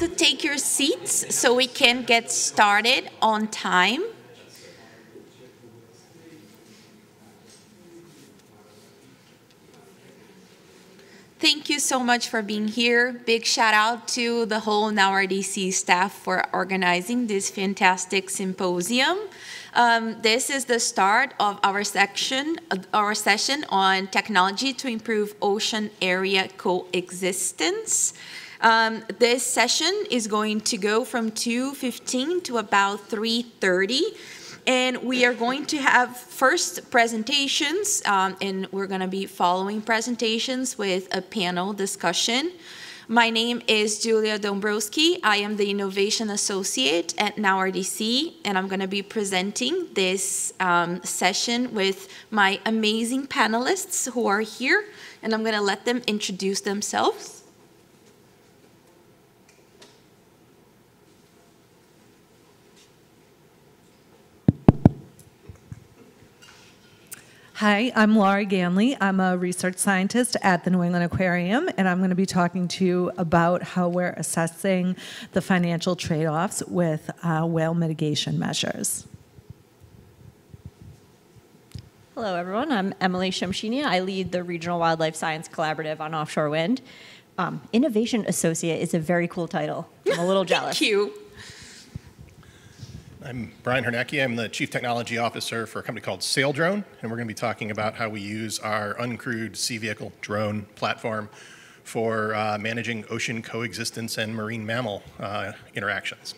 to take your seats so we can get started on time. Thank you so much for being here. Big shout out to the whole NowRDC staff for organizing this fantastic symposium. This is the start of our session on technology to improve ocean area coexistence. This session is going to go from 2:15 to about 3:30. And we are going to have first presentations, and we're going to be following presentations with a panel discussion. My name is Julia Dombrowski. I am the Innovation Associate at NowRDC, and I'm going to be presenting this session with my amazing panelists who are here, and I'm going to let them introduce themselves. Hi, I'm Laura Ganley. I'm a research scientist at the New England Aquarium, and I'm going to be talking to you about how we're assessing the financial trade-offs with whale mitigation measures. Hello, everyone. I'm Emily Shamshini. I lead the Regional Wildlife Science Collaborative on offshore wind. Innovation Associate is a very cool title. I'm a little jealous. Thank you. I'm Brian Hernecki. I'm the Chief Technology Officer for a company called Saildrone, and we're going to be talking about how we use our uncrewed sea vehicle drone platform for managing ocean coexistence and marine mammal interactions.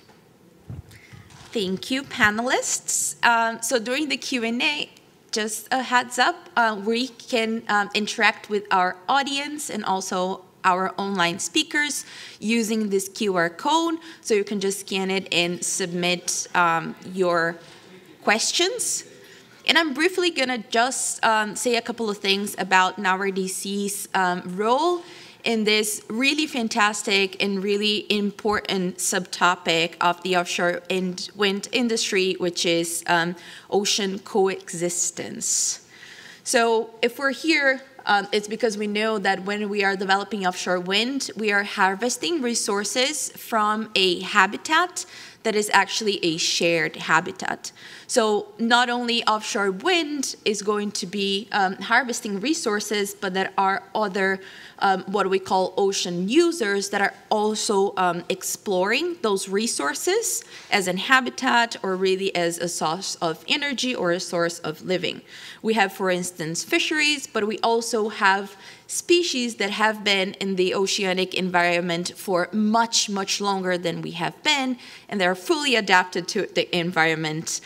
Thank you, panelists. So during the Q&A, just a heads up, we can interact with our audience and also our online speakers using this QR code. So you can just scan it and submit your questions. And I'm briefly gonna just say a couple of things about NowRDC's role in this really fantastic and really important subtopic of the offshore wind industry, which is ocean coexistence. So if we're here, it's because we know that when we are developing offshore wind, we are harvesting resources from a habitat that is actually a shared habitat. So not only offshore wind is going to be harvesting resources, but there are other what we call ocean users that are also exploring those resources as an habitat or really as a source of energy or a source of living. We have, for instance, fisheries, but we also have species that have been in the oceanic environment for much, much longer than we have been, and they're fully adapted to the environment.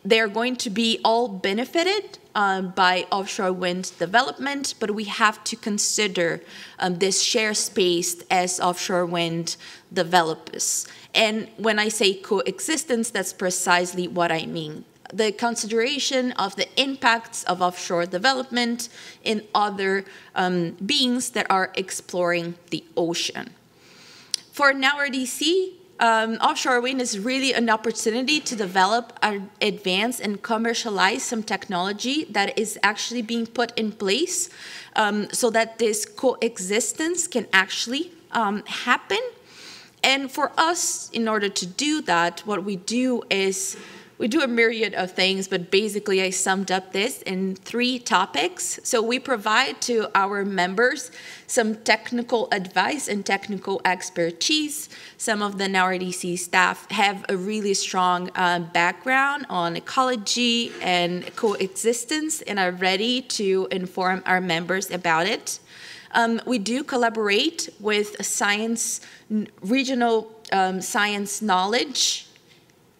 They're going to be all benefited by offshore wind development, but we have to consider this share space as offshore wind develops. And when I say coexistence, that's precisely what I mean. The consideration of the impacts of offshore development in other beings that are exploring the ocean. For NowRDC, offshore wind is really an opportunity to develop, advance, and commercialize some technology that is actually being put in place so that this coexistence can actually happen. And for us, in order to do that, what we do is we do a myriad of things, but basically I summed up this in 3 topics. So we provide to our members some technical advice and technical expertise. Some of the NowRDC staff have a really strong background on ecology and coexistence and are ready to inform our members about it. We do collaborate with regional science knowledge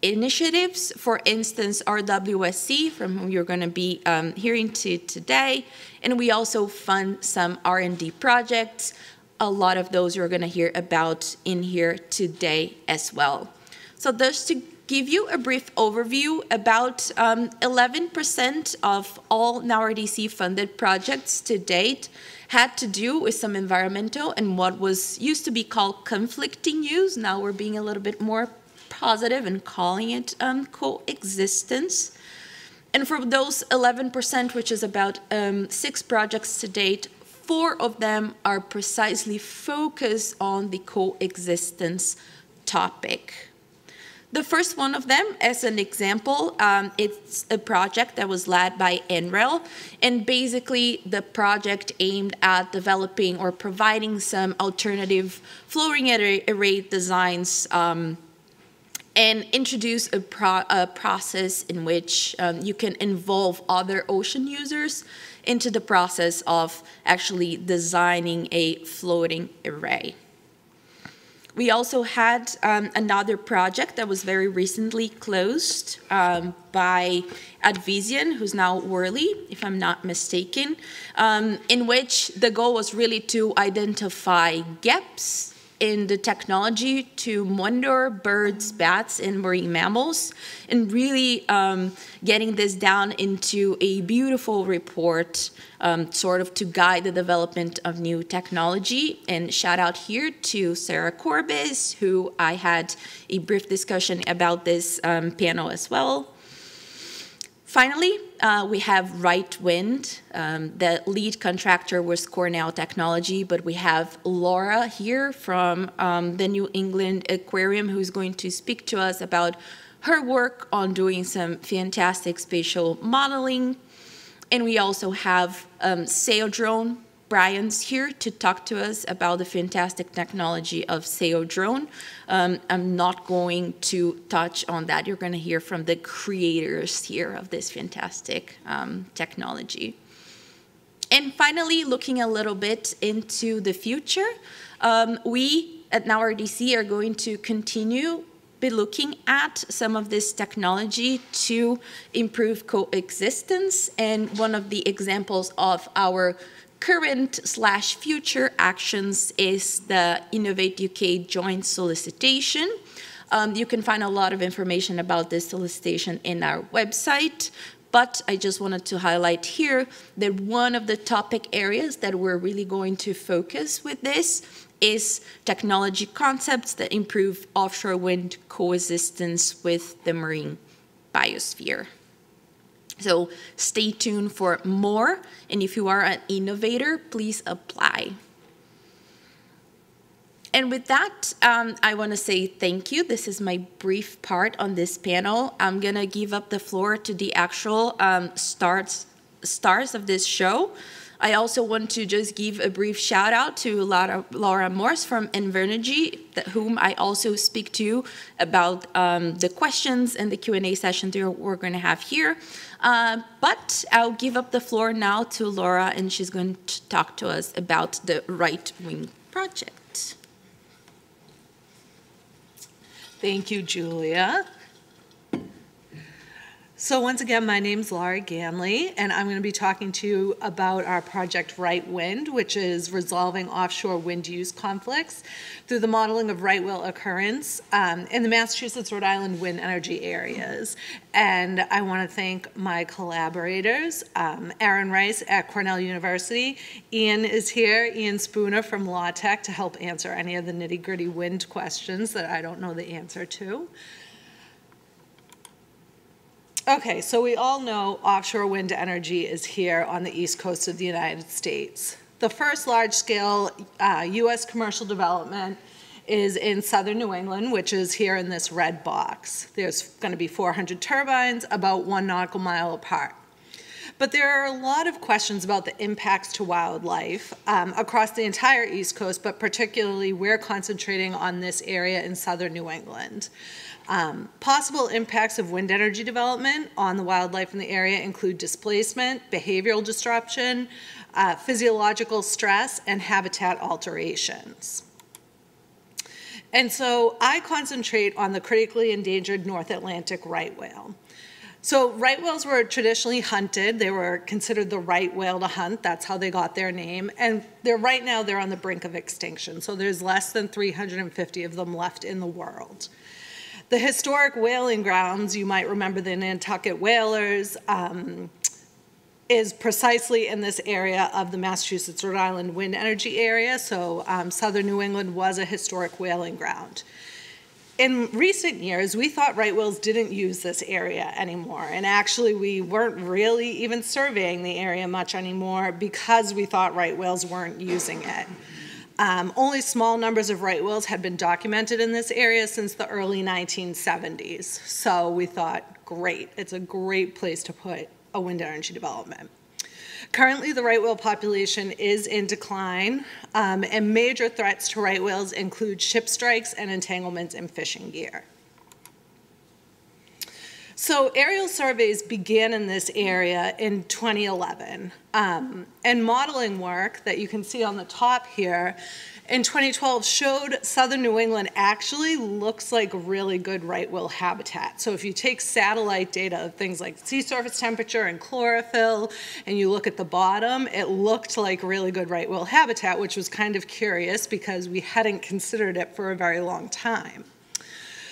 initiatives, for instance, RWSC, from whom you're going to be hearing today, and we also fund some R&D projects. A lot of those you're going to hear about in here today as well. So just to give you a brief overview, about 11% of all NowRDC funded projects to date had to do with some environmental and what was used to be called conflicting use. Now we're being a little bit more positive and calling it coexistence. And for those 11%, which is about 6 projects to date, 4 of them are precisely focused on the coexistence topic. The first one of them, as an example, it's a project that was led by NREL, and basically the project aimed at developing or providing some alternative floating array designs and introduce a process in which you can involve other ocean users into the process of actually designing a floating array. We also had another project that was very recently closed by Advisian, who's now Worley, if I'm not mistaken, in which the goal was really to identify gaps in the technology to monitor birds, bats, and marine mammals, and really getting this down into a beautiful report, sort of to guide the development of new technology. And shout out here to Sarah Corbis, who I had a brief discussion about this panel as well. Finally, we have Right Wind. The lead contractor was Cornell Technology, but we have Laura here from the New England Aquarium, who's going to speak to us about her work on doing some fantastic spatial modeling. And we also have Saildrone. Brian's here to talk to us about the fantastic technology of Saildrone. I'm not going to touch on that. You're going to hear from the creators here of this fantastic technology. And finally, looking a little bit into the future, we at NowRDC are going to continue be looking at some of this technology to improve coexistence. And one of the examples of our current/future actions is the Innovate UK joint solicitation. You can find a lot of information about this solicitation in our website, but I just wanted to highlight here that one of the topic areas that we're really going to focus with this is technology concepts that improve offshore wind coexistence with the marine biosphere. So stay tuned for more, and if you are an innovator, please apply. And with that, I want to say thank you. This is my brief part on this panel. I'm going to give up the floor to the actual stars of this show. I also want to just give a brief shout out to Laura Morse from Invernergy, whom I also speak to about the questions and the Q&A session that we're going to have here. But I'll give up the floor now to Laura, and she's going to talk to us about the Right Wing project. Thank you, Julia. So once again, my name's Laura Ganley, and I'm going to be talking to you about our project Right Wind, which is resolving offshore wind use conflicts through the modeling of right whale occurrence in the Massachusetts, Rhode Island wind energy areas. And I want to thank my collaborators, Aaron Rice at Cornell University. Ian is here, Ian Spooner from Law Tech, to help answer any of the nitty-gritty wind questions that I don't know the answer to. Okay, so we all know offshore wind energy is here on the east coast of the United States. The first large-scale U.S. commercial development is in southern New England, which is here in this red box. There's going to be 400 turbines, about 1 nautical mile apart. But there are a lot of questions about the impacts to wildlife across the entire East Coast, but particularly we're concentrating on this area in southern New England. Possible impacts of wind energy development on the wildlife in the area include displacement, behavioral disruption, physiological stress, and habitat alterations. And so I concentrate on the critically endangered North Atlantic right whale. So right whales were traditionally hunted. They were considered the right whale to hunt. That's how they got their name. And right now they're on the brink of extinction. So there's less than 350 of them left in the world. The historic whaling grounds, you might remember the Nantucket Whalers, is precisely in this area of the Massachusetts, Rhode Island wind energy area. So southern New England was a historic whaling ground. in recent years, we thought right whales didn't use this area anymore. And actually, we weren't really even surveying the area much anymore because we thought right whales weren't using it. Only small numbers of right whales had been documented in this area since the early 1970s. So we thought, great, it's a great place to put a wind energy development. Currently, the right whale population is in decline, and major threats to right whales include ship strikes and entanglements in fishing gear. So aerial surveys began in this area in 2011, and modeling work that you can see on the top here in 2012 showed southern New England actually looks like really good right whale habitat. So if you take satellite data of things like sea surface temperature and chlorophyll, and you look at the bottom, it looked like really good right whale habitat, which was kind of curious because we hadn't considered it for a very long time.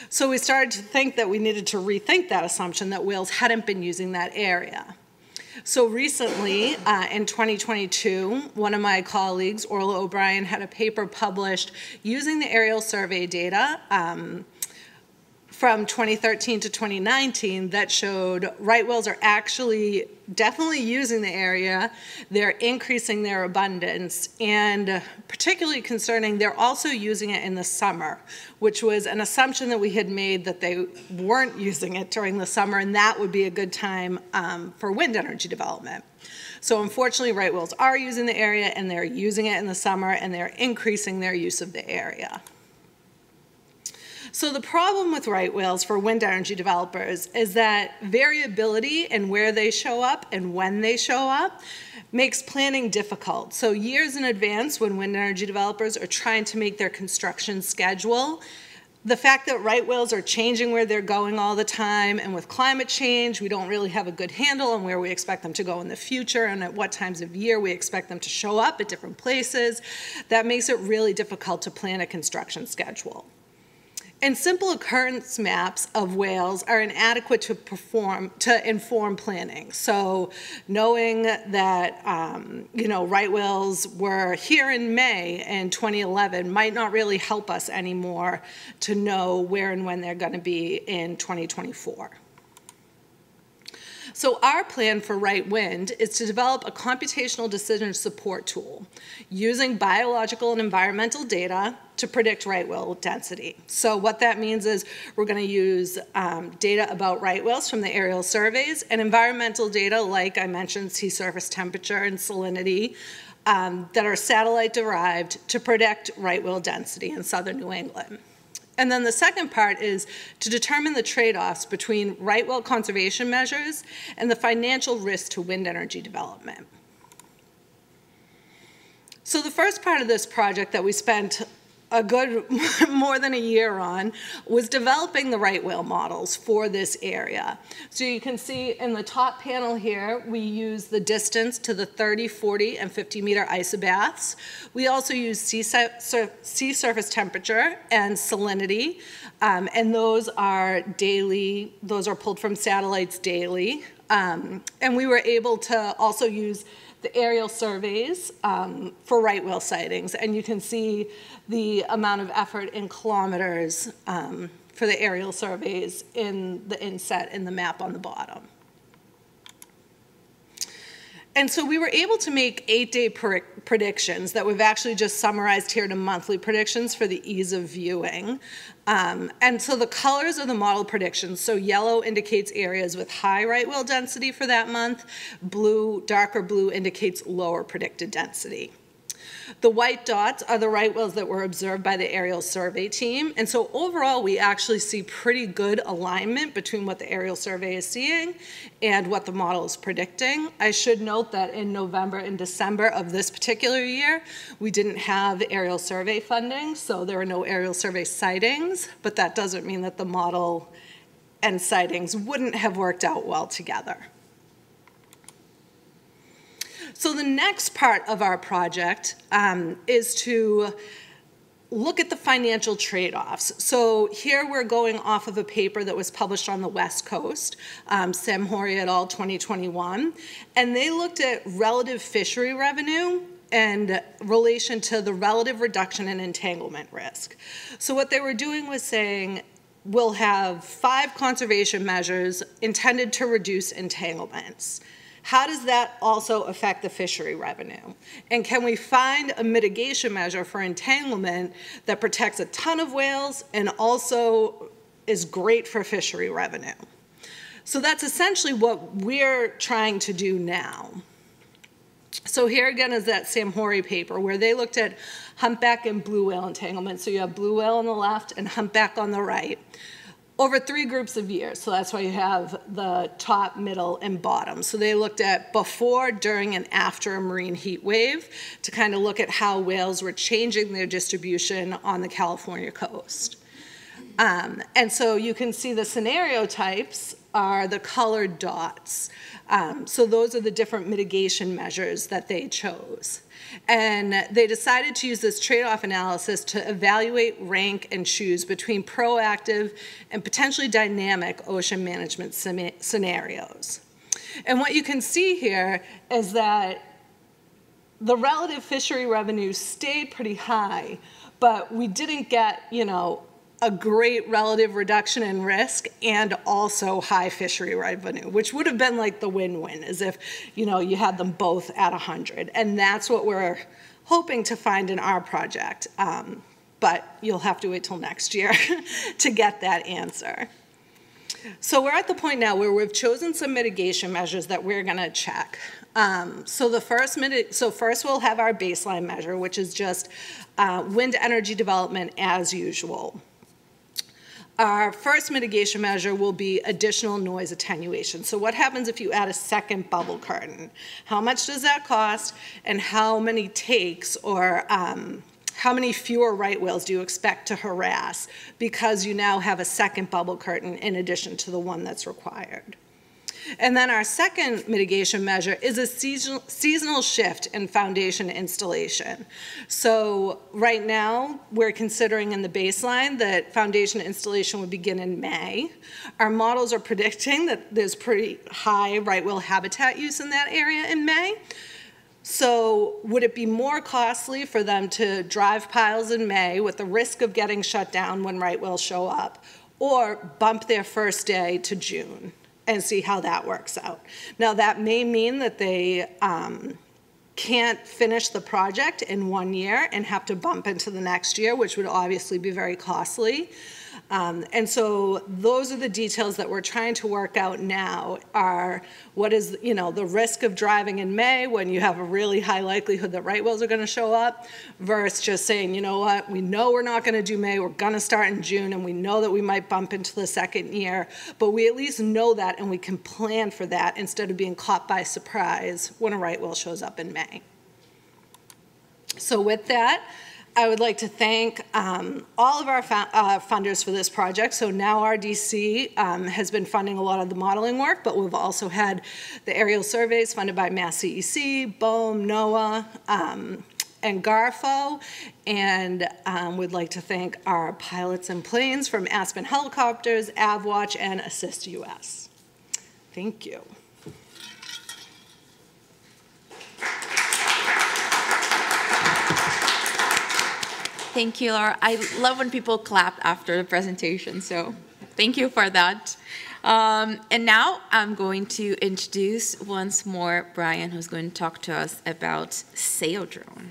So we started to think that we needed to rethink that assumption that whales hadn't been using that area. So recently, in 2022, one of my colleagues, Orla O'Brien, had a paper published using the aerial survey data from 2013 to 2019 that showed right whales are actually definitely using the area, they're increasing their abundance, and particularly concerning, they're also using it in the summer, which was an assumption that we had made that they weren't using it during the summer, and that would be a good time for wind energy development. So unfortunately, right whales are using the area, and they're using it in the summer, and they're increasing their use of the area. So the problem with right whales for wind energy developers is that variability in where they show up and when they show up makes planning difficult. So years in advance, when wind energy developers are trying to make their construction schedule, the fact that right whales are changing where they're going all the time, and with climate change, we don't really have a good handle on where we expect them to go in the future and at what times of year we expect them to show up at different places, that makes it really difficult to plan a construction schedule. And simple occurrence maps of whales are inadequate to inform planning. So knowing that right whales were here in May in 2011 might not really help us anymore to know where and when they're going to be in 2024. So our plan for right wind is to develop a computational decision support tool using biological and environmental data to predict right whale density. So what that means is we're going to use data about right whales from the aerial surveys and environmental data, like I mentioned, sea surface temperature and salinity, that are satellite derived to predict right whale density in southern New England. And then the second part is to determine the trade-offs between right whale conservation measures and the financial risk to wind energy development. So the first part of this project that we spent a good more than a year on was developing the right whale models for this area. So you can see in the top panel here, we use the distance to the 30, 40, and 50 meter isobaths. We also use sea surface temperature and salinity, and those are daily, those are pulled from satellites daily. And we were able to also use the aerial surveys for right whale sightings, and you can see the amount of effort in kilometers for the aerial surveys in the inset in the map on the bottom. And so we were able to make 8-day predictions that we've actually just summarized here to monthly predictions for the ease of viewing. And so the colors are the model predictions. So yellow indicates areas with high right whale density for that month. Blue, darker blue indicates lower predicted density. The white dots are the right whales that were observed by the aerial survey team. And so overall, we actually see pretty good alignment between what the aerial survey is seeing and what the model is predicting. I should note that in November and December of this particular year, we didn't have aerial survey funding, so there were no aerial survey sightings, but that doesn't mean that the model and sightings wouldn't have worked out well together. So the next part of our project is to look at the financial trade-offs. So here we're going off of a paper that was published on the West Coast, Sam Horry et al. 2021, and they looked at relative fishery revenue and relation to the relative reduction in entanglement risk. So what they were doing was saying, we'll have 5 conservation measures intended to reduce entanglements. How does that also affect the fishery revenue? And can we find a mitigation measure for entanglement that protects a ton of whales and also is great for fishery revenue? So that's essentially what we're trying to do now. So here again is that Sam Horry paper where they looked at humpback and blue whale entanglement. So you have blue whale on the left and humpback on the right over 3 groups of years. So that's why you have the top, middle, and bottom. So they looked at before, during, and after a marine heat wave to kind of look at how whales were changing their distribution on the California coast. And so you can see the scenario types are the colored dots. So those are the different mitigation measures that they chose. And they decided to use this trade-off analysis to evaluate, rank, and choose between proactive and potentially dynamic ocean management scenarios. And what you can see here is that the relative fishery revenue stayed pretty high, but we didn't get, a great relative reduction in risk and also high fishery revenue, which would have been like the win-win, as if, you had them both at 100. And that's what we're hoping to find in our project. But you'll have to wait till next year to get that answer. So we're at the point now where we've chosen some mitigation measures that we're gonna check. So first we'll have our baseline measure, which is just wind energy development as usual. Our first mitigation measure will be additional noise attenuation. So what happens if you add a second bubble curtain? How much does that cost, and how many takes or how many fewer right whales do you expect to harass because you now have a second bubble curtain in addition to the one that's required? And then our second mitigation measure is a seasonal shift in foundation installation. So right now, we're considering in the baseline that foundation installation would begin in May. Our models are predicting that there's pretty high right whale habitat use in that area in May. So would it be more costly for them to drive piles in May with the risk of getting shut down when right whales show up, or bump their first day to June and see how that works out? Now, that may mean that they can't finish the project in 1 year and have to bump into the next year, which would obviously be very costly. And so those are the details that we're trying to work out now, are what is, the risk of driving in May when you have a really high likelihood that right whales are going to show up, versus just saying, you know what, we know we're not going to do May, we're going to start in June, and we know that we might bump into the second year, but we at least know that and we can plan for that instead of being caught by surprise when a right whale shows up in May. So with that, I would like to thank all of our funders for this project. So now RDC has been funding a lot of the modeling work, but we've also had the aerial surveys funded by Mass CEC, BOEM, NOAA, and GARFO. And we'd like to thank our pilots and planes from Aspen Helicopters, AvWatch, and Assist US. Thank you. Thank you, Laura. I love when people clap after the presentation, so thank you for that. And now I'm going to introduce once more Brian, who's going to talk to us about Saildrone.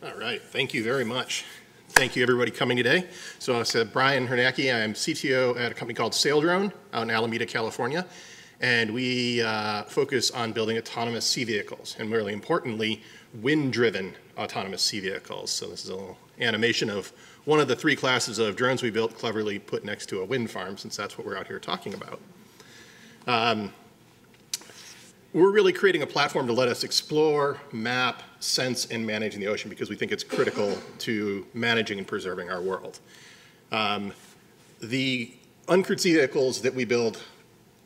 All right, thank you very much. Thank you, everybody, coming today. So I said Brian Hernacki. I'm CTO at a company called Saildrone out in Alameda, California. And we focus on building autonomous sea vehicles, and really importantly, wind-driven autonomous sea vehicles. So this is a little animation of one of the 3 classes of drones we built, cleverly put next to a wind farm, since that's what we're out here talking about. We're really creating a platform to let us explore, map, sense, and manage in the ocean, because we think it's critical to managing and preserving our world. The uncrewed sea vehicles that we build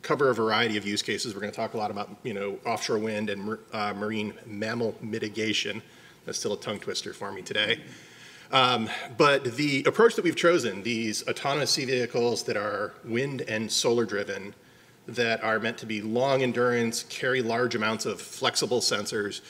cover a variety of use cases. We're going to talk a lot about, offshore wind and marine mammal mitigation. That's still a tongue twister for me today. But the approach that we've chosen, these autonomous sea vehicles that are wind and solar driven, that are meant to be long endurance, carry large amounts of flexible sensors,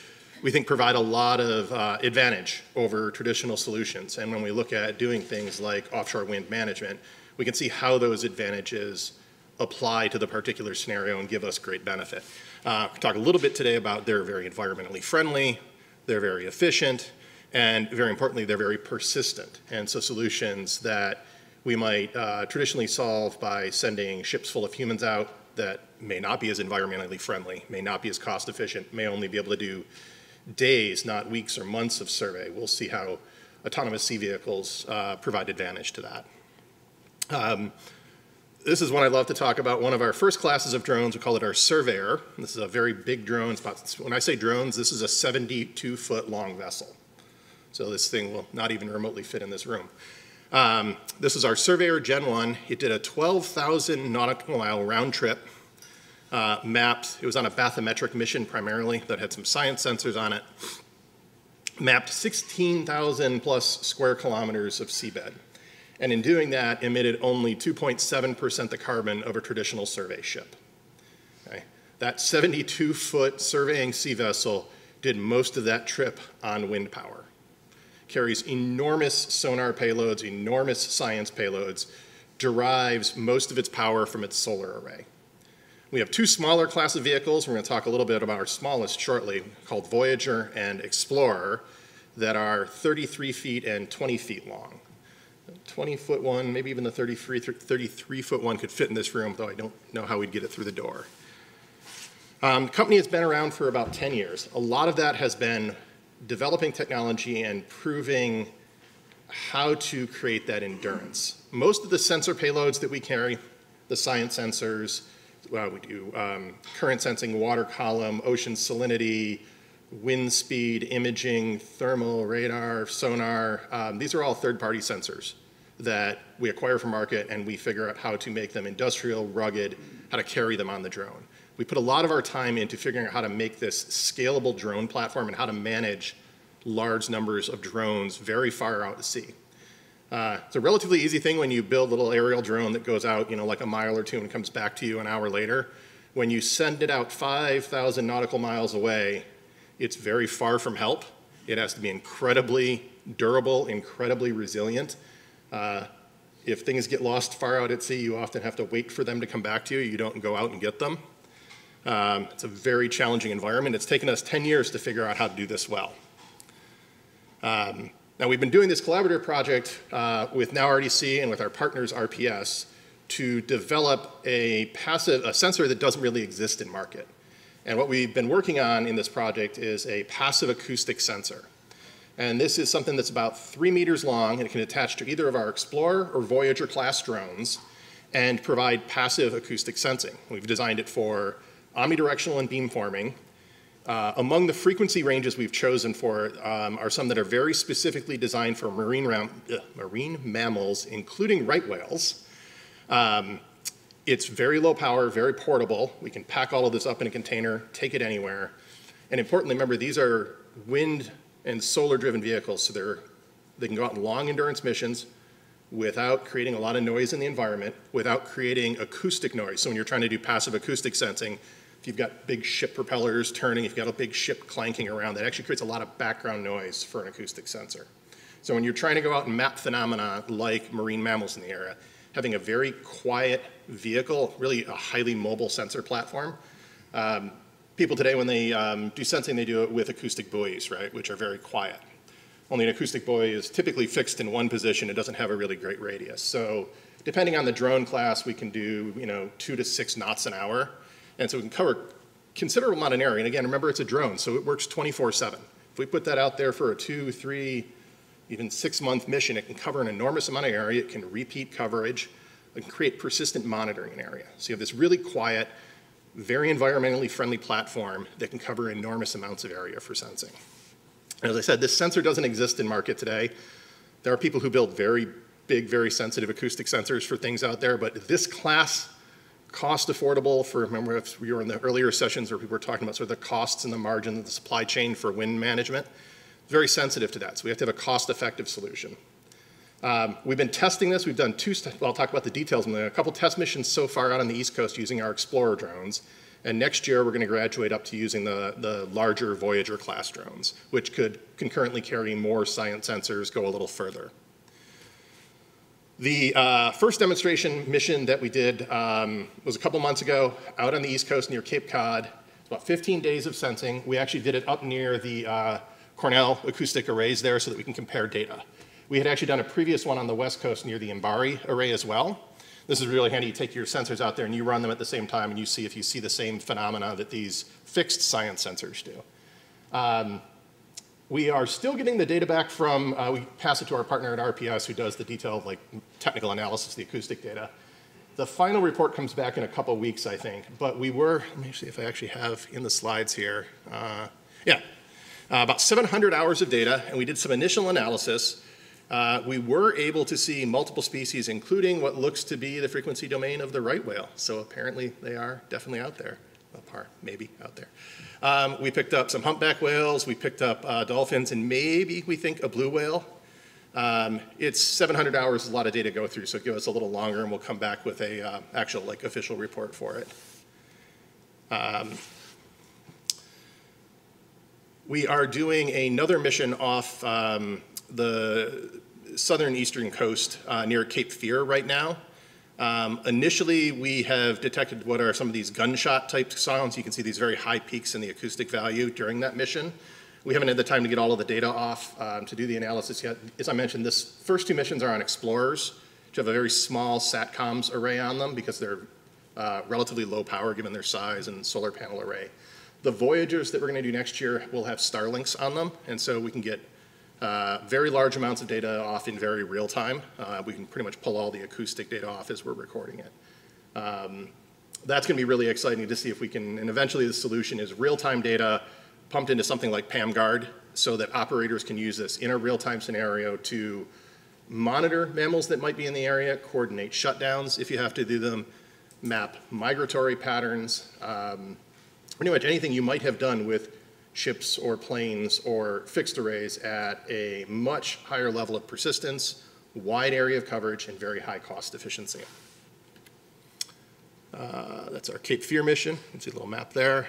we think provide a lot of advantage over traditional solutions. And when we look at doing things like offshore wind management, we can see how those advantages apply to the particular scenario and give us great benefit. We'll talk a little bit today about they're very environmentally friendly, they're very efficient, and very importantly, they're very persistent. And so solutions that we might traditionally solve by sending ships full of humans out that may not be as environmentally friendly, may not be as cost efficient, may only be able to do days, not weeks or months of survey. We'll see how autonomous sea vehicles provide advantage to that. This is one I'd love to talk about. One of our first classes of drones, we call it our Surveyor. This is a very big drone. When I say drones, this is a 72-foot long vessel. So this thing will not even remotely fit in this room. This is our Surveyor Gen 1. It did a 12,000 nautical mile round trip, mapped, it was on a bathymetric mission primarily that had some science sensors on it, mapped 16,000 plus square kilometers of seabed. And in doing that, emitted only 2.7% the carbon of a traditional survey ship. Okay? That 72-foot surveying sea vessel did most of that trip on wind power. Carries enormous sonar payloads, enormous science payloads, derives most of its power from its solar array. We have two smaller class of vehicles. We're going to talk a little bit about our smallest shortly, called Voyager and Explorer, that are 33 feet and 20 feet long. 20-foot one, maybe even the 33-foot one could fit in this room, though I don't know how we'd get it through the door. The company has been around for about 10 years. A lot of that has been developing technology and proving how to create that endurance. Most of the sensor payloads that we carry, the science sensors, we do current sensing, water column, ocean salinity, wind speed, imaging, thermal, radar, sonar. These are all third-party sensors that we acquire from market, and we figure out how to make them industrial, rugged, how to carry them on the drone. We put a lot of our time into figuring out how to make this scalable drone platform and how to manage large numbers of drones very far out to sea. It's a relatively easy thing when you build a little aerial drone that goes out, like a mile or two and comes back to you an hour later. When you send it out 5,000 nautical miles away, it's very far from help. It has to be incredibly durable, incredibly resilient. If things get lost far out at sea, you often have to wait for them to come back to you. You don't go out and get them. It's a very challenging environment. It's taken us 10 years to figure out how to do this well. Now, we've been doing this collaborative project with NowRDC and with our partners RPS to develop a sensor that doesn't really exist in market. And what we've been working on in this project is a passive acoustic sensor. And this is something that's about 3 meters long, and it can attach to either of our Explorer or Voyager class drones and provide passive acoustic sensing. We've designed it for omnidirectional and beamforming. Among the frequency ranges we've chosen for it are some that are very specifically designed for marine mammals, including right whales. It's very low power, very portable. We can pack all of this up in a container, take it anywhere. And importantly, remember, these are wind and solar-driven vehicles, so they can go out on long endurance missions without creating a lot of noise in the environment, without creating acoustic noise. So when you're trying to do passive acoustic sensing, if you've got big ship propellers turning, if you've got a big ship clanking around, that actually creates a lot of background noise for an acoustic sensor. So when you're trying to go out and map phenomena like marine mammals in the area, having a very quiet vehicle, really a highly mobile sensor platform. People today, when they do sensing, they do it with acoustic buoys, right, which are very quiet. Only an acoustic buoy is typically fixed in one position. It doesn't have a really great radius. So depending on the drone class, we can do 2 to 6 knots an hour. And so we can cover considerable amount of area. And again, remember, it's a drone, so it works 24/7. If we put that out there for a 2, 3, even 6-month mission, it can cover an enormous amount of area. It can repeat coverage. It can create persistent monitoring in area. So you have this really quiet, very environmentally friendly platform that can cover enormous amounts of area for sensing. And as I said, this sensor doesn't exist in market today. There are people who build very big, very sensitive acoustic sensors for things out there, but this class, cost affordable for, remember if we were in the earlier sessions where people were talking about sort of the costs and the margin of the supply chain for wind management, very sensitive to that. So we have to have a cost-effective solution. We've been testing this. We've done I'll talk about the details in a couple test missions so far out on the East Coast using our Explorer drones. And next year, we're going to graduate up to using the larger Voyager class drones, which could concurrently carry more science sensors, go a little further. The first demonstration mission that we did was a couple months ago out on the East Coast near Cape Cod. It's about 15 days of sensing. We actually did it up near the Cornell acoustic arrays there so that we can compare data. We had actually done a previous one on the West Coast near the Mbari array as well. This is really handy. You take your sensors out there and you run them at the same time and you see if you see the same phenomena that these fixed science sensors do. We are still getting the data back from, we pass it to our partner at RPS who does the detailed technical analysis of the acoustic data. The final report comes back in a couple weeks, I think, but we were, let me see if I actually have in the slides here. About 700 hours of data, and we did some initial analysis. We were able to see multiple species, including what looks to be the frequency domain of the right whale. So apparently they are definitely out there, maybe out there. We picked up some humpback whales, we picked up dolphins, and maybe we think a blue whale. It's 700 hours, a lot of data to go through, so give us a little longer and we'll come back with a actual official report for it. We are doing another mission off the southern eastern coast near Cape Fear right now. Initially, we have detected what are some of these gunshot type sounds. You can see these very high peaks in the acoustic value during that mission. We haven't had the time to get all of the data off to do the analysis yet. As I mentioned, this first two missions are on Explorers, which have a very small SATCOMS array on them because they're relatively low power given their size and solar panel array. The Voyagers that we're going to do next year will have Starlinks on them, and so we can get very large amounts of data off in very real time. We can pretty much pull all the acoustic data off as we're recording it. That's going to be really exciting to see if we can, and eventually the solution is real-time data pumped into something like PAMGuard so that operators can use this in a real-time scenario to monitor mammals that might be in the area, coordinate shutdowns if you have to do them, map migratory patterns, pretty much anything you might have done with ships or planes or fixed arrays at a much higher level of persistence, wide area of coverage, and very high cost efficiency. That's our Cape Fear mission. You can see a little map there.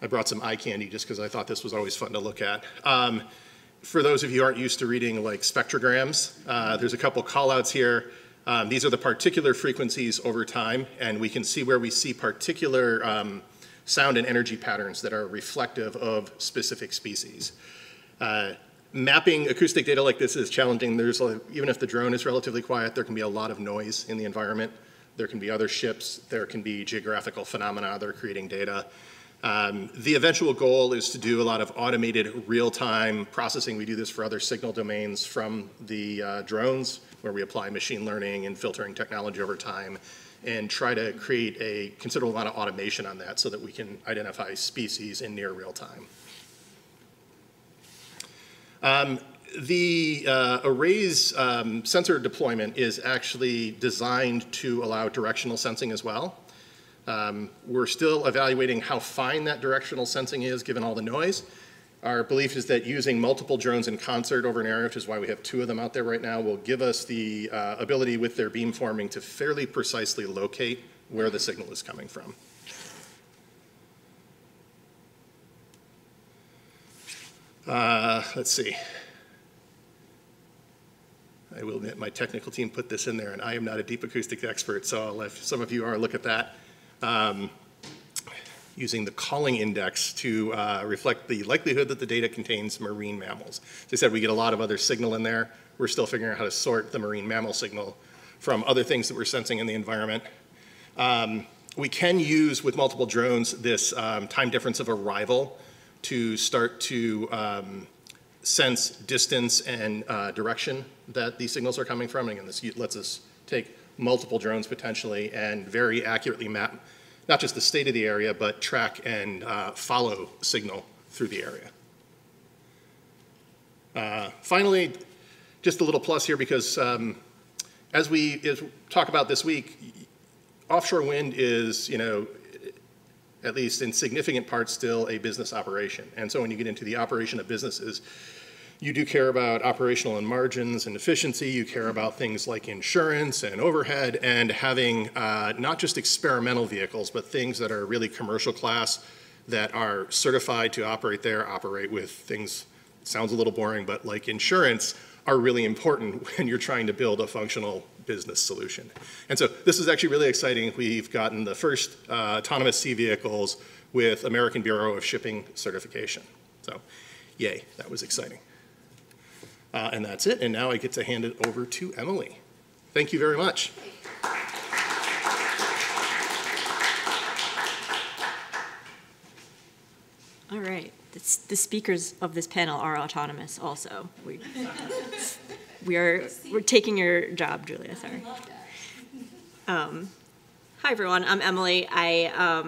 I brought some eye candy just because I thought this was always fun to look at. For those of you who aren't used to reading spectrograms, there's a couple call-outs here. These are the particular frequencies over time, and we can see where we see particular sound and energy patterns that are reflective of specific species. Mapping acoustic data like this is challenging. Even if the drone is relatively quiet, there can be a lot of noise in the environment. There can be other ships. There can be geographical phenomena that are creating data. The eventual goal is to do a lot of automated real-time processing. We do this for other signal domains from the drones, where we apply machine learning and filtering technology over time and try to create a considerable amount of automation on that so that we can identify species in near real time. The array's sensor deployment is actually designed to allow directional sensing as well. We're still evaluating how fine that directional sensing is given all the noise. Our belief is that using multiple drones in concert over an area, which is why we have 2 of them out there right now, will give us the ability with their beamforming to fairly precisely locate where the signal is coming from. Let's see. I will admit my technical team put this in there, and I am not a deep acoustic expert, so I'll let some of you are look at that. Using the calling index to reflect the likelihood that the data contains marine mammals. As I said, we get a lot of other signal in there. We're still figuring out how to sort the marine mammal signal from other things that we're sensing in the environment. We can use, with multiple drones, this time difference of arrival to start to sense distance and direction that these signals are coming from. And again, this lets us take multiple drones potentially and very accurately map not just the state of the area, but track and follow signal through the area. Finally, just a little plus here because as we talk about this week, offshore wind is, at least in significant parts still a business operation. And so when you get into the operation of businesses, you do care about operational and margins and efficiency. You care about things like insurance and overhead and having not just experimental vehicles, but things that are really commercial class that are certified to operate there, operate with things, sounds a little boring, but like insurance, are really important when you're trying to build a functional business solution. And so this is actually really exciting. We've gotten the first autonomous sea vehicles with American Bureau of Shipping certification. So yay, that was exciting. And that's it. And now I get to hand it over to Emily. Thank you very much. All right. The speakers of this panel are autonomous also. We're taking your job, Julia, sorry. Hi, everyone. I'm Emily. I,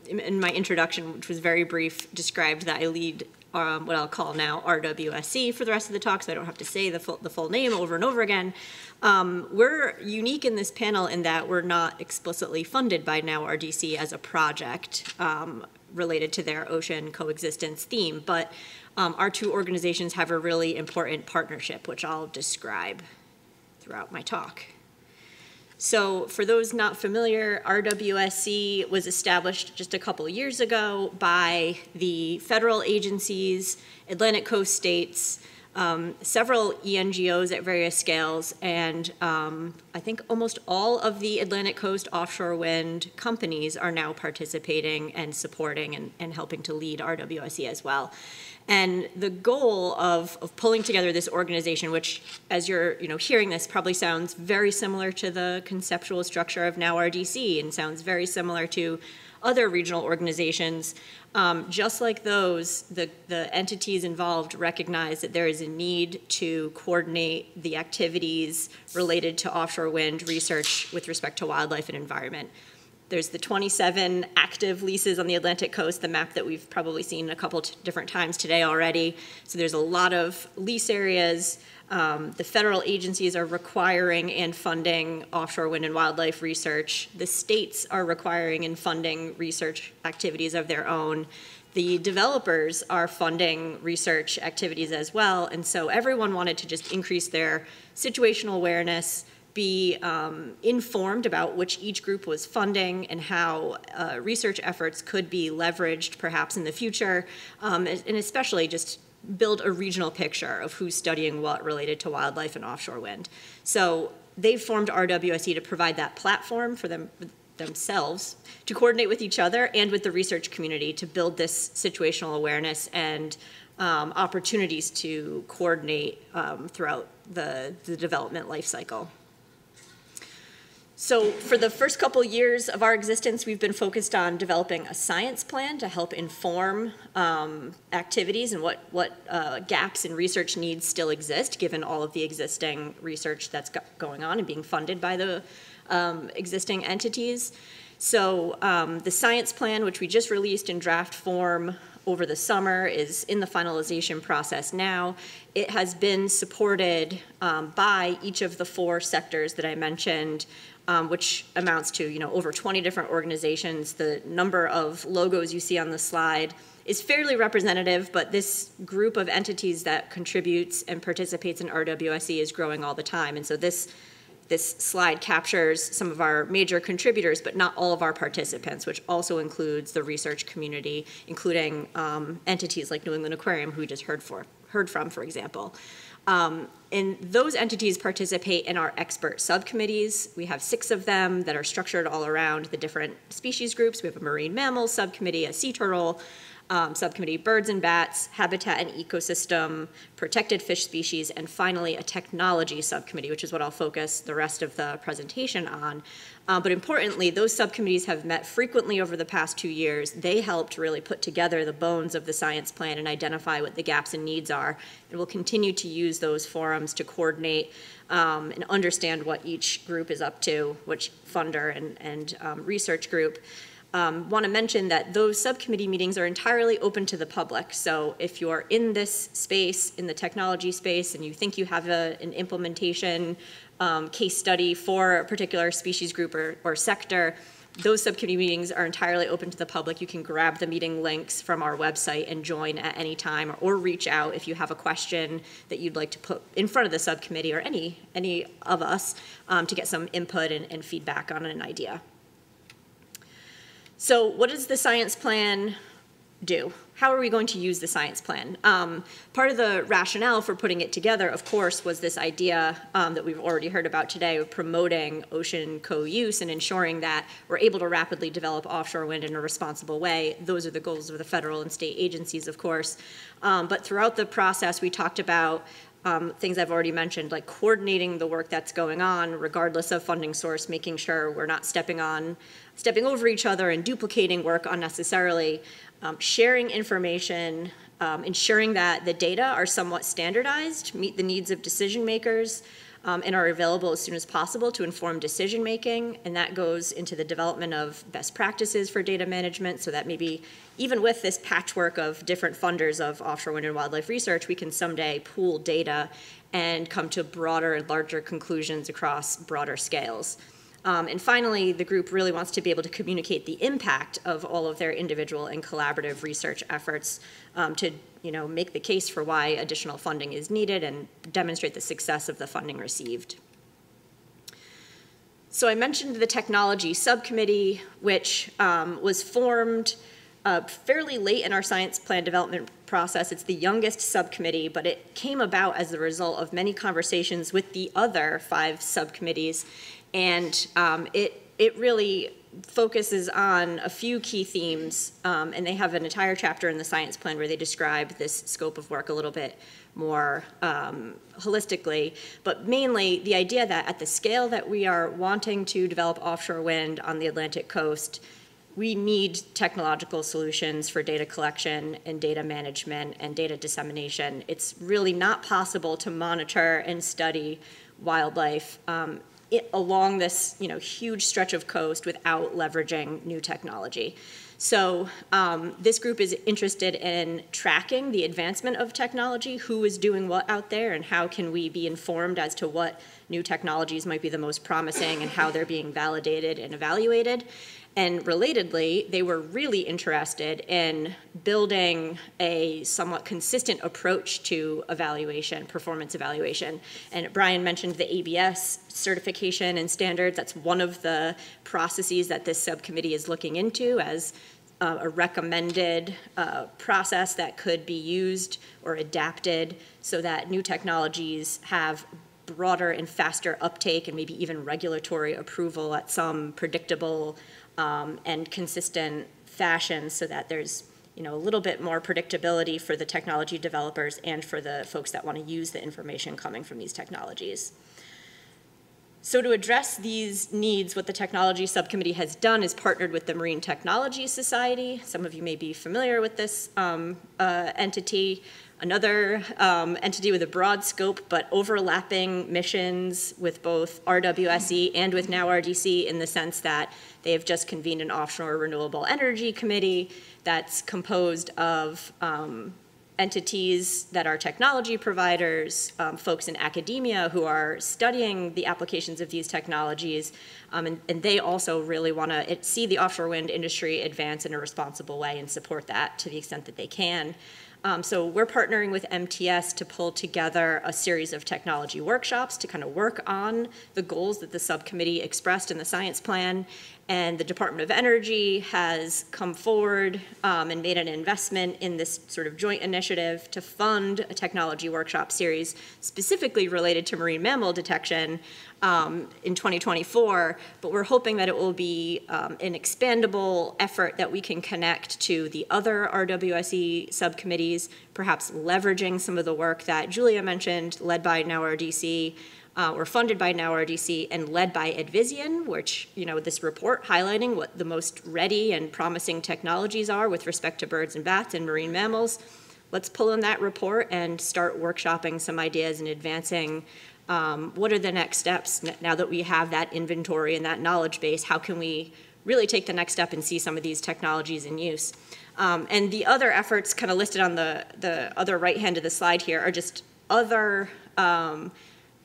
in my introduction, which was very brief, described that I lead what I'll call now RWSC for the rest of the talk, so I don't have to say the full name over and over again. We're unique in this panel in that we're not explicitly funded by NowRDC as a project related to their ocean coexistence theme, but our two organizations have a really important partnership, which I'll describe throughout my talk. So for those not familiar, RWSC was established just a couple years ago by the federal agencies, Atlantic Coast states, several ENGOs at various scales, and I think almost all of the Atlantic Coast offshore wind companies are now participating and supporting and helping to lead RWSC as well. And the goal of pulling together this organization, which, as you're hearing this, probably sounds very similar to the conceptual structure of NowRDC and sounds very similar to other regional organizations. Just like those, the entities involved recognize that there is a need to coordinate the activities related to offshore wind research with respect to wildlife and environment. There's the 27 active leases on the Atlantic coast, the map that we've probably seen a couple different times today already. So there's a lot of lease areas. The federal agencies are requiring and funding offshore wind and wildlife research. The states are requiring and funding research activities of their own. The developers are funding research activities as well. And so everyone wanted to just increase their situational awareness, be informed about which each group was funding and how research efforts could be leveraged perhaps in the future, and especially just build a regional picture of who's studying what related to wildlife and offshore wind. So they've formed RWSC to provide that platform for themselves to coordinate with each other and with the research community to build this situational awareness and opportunities to coordinate throughout the development life cycle. So for the first couple years of our existence, we've been focused on developing a science plan to help inform activities and what gaps in research needs still exist, given all of the existing research that's going on and being funded by the existing entities. So the science plan, which we just released in draft form over the summer, is in the finalization process now. It has been supported by each of the 4 sectors that I mentioned, which amounts to over 20 different organizations. The number of logos you see on the slide is fairly representative, but this group of entities that contributes and participates in RWSC is growing all the time. And so this slide captures some of our major contributors, but not all of our participants, which also includes the research community, including entities like New England Aquarium, who we just heard from, for example. And those entities participate in our expert subcommittees. We have 6 of them that are structured all around the different species groups. We have a marine mammals subcommittee, a sea turtle subcommittee, birds and bats, habitat and ecosystem, protected fish species, and finally a technology subcommittee, which is what I'll focus the rest of the presentation on. But importantly, those subcommittees have met frequently over the past 2 years. They helped really put together the bones of the science plan and identify what the gaps and needs are. And we'll continue to use those forums to coordinate and understand what each group is up to, which funder and research group. Want to mention that those subcommittee meetings are entirely open to the public. So if you're in this space, in the technology space, and you think you have an implementation case study for a particular species group or sector, Those subcommittee meetings are entirely open to the public. You can grab the meeting links from our website and join at any time, or reach out if you have a question that you'd like to put in front of the subcommittee or any of us to get some input and feedback on an idea. So what does the science plan do? How are we going to use the science plan? Part of the rationale for putting it together, of course, was this idea that we've already heard about today of promoting ocean co-use and ensuring that we're able to rapidly develop offshore wind in a responsible way. Those are the goals of the federal and state agencies, of course. But throughout the process, we talked about things I've already mentioned, like coordinating the work that's going on, regardless of funding source, making sure we're not stepping over each other and duplicating work unnecessarily, sharing information, ensuring that the data are somewhat standardized, meet the needs of decision makers, and are available as soon as possible to inform decision making. And that goes into the development of best practices for data management, so that maybe even with this patchwork of different funders of offshore wind and wildlife research, we can someday pool data and come to broader and larger conclusions across broader scales. And finally, the group really wants to be able to communicate the impact of all of their individual and collaborative research efforts to make the case for why additional funding is needed and demonstrate the success of the funding received. So I mentioned the technology subcommittee, which was formed fairly late in our science plan development process. It's the youngest subcommittee, but it came about as a result of many conversations with the other 5 subcommittees. And it really focuses on a few key themes, and they have an entire chapter in the science plan where they describe this scope of work a little bit more holistically. But mainly the idea that at the scale that we are wanting to develop offshore wind on the Atlantic coast, we need technological solutions for data collection and data management and data dissemination. It's really not possible to monitor and study wildlife along this huge stretch of coast without leveraging new technology. So this group is interested in tracking the advancement of technology, who is doing what out there, and how can we be informed as to what new technologies might be the most promising and how they're being validated and evaluated. And relatedly, they were really interested in building a somewhat consistent approach to evaluation, performance evaluation. And Brian mentioned the ABS certification and standards. That's one of the processes that this subcommittee is looking into as a recommended process that could be used or adapted so that new technologies have broader and faster uptake and maybe even regulatory approval at some predictable and consistent fashion, so that there's a little bit more predictability for the technology developers and for the folks that want to use the information coming from these technologies. So to address these needs, what the technology subcommittee has done is partnered with the Marine Technology Society. Some of you may be familiar with this entity. Another entity with a broad scope but overlapping missions with both RWSE and with now RDC, in the sense that they have just convened an offshore renewable energy committee that's composed of entities that are technology providers, folks in academia who are studying the applications of these technologies, and they also really want to see the offshore wind industry advance in a responsible way and support that to the extent that they can. So we're partnering with MTS to pull together a series of technology workshops to kind of work on the goals that the subcommittee expressed in the science plan. And the Department of Energy has come forward and made an investment in this sort of joint initiative to fund a technology workshop series specifically related to marine mammal detection in 2024, but we're hoping that it will be an expandable effort that we can connect to the other RWSE subcommittees, perhaps leveraging some of the work that Julia mentioned, led by NowRDC, or funded by NowRDC and led by Advision, which, this report highlighting what the most ready and promising technologies are with respect to birds and bats and marine mammals. Let's pull in that report and start workshopping some ideas and advancing what are the next steps now that we have that inventory and that knowledge base. How can we really take the next step and see some of these technologies in use? And the other efforts kind of listed on the other right hand of the slide here are just other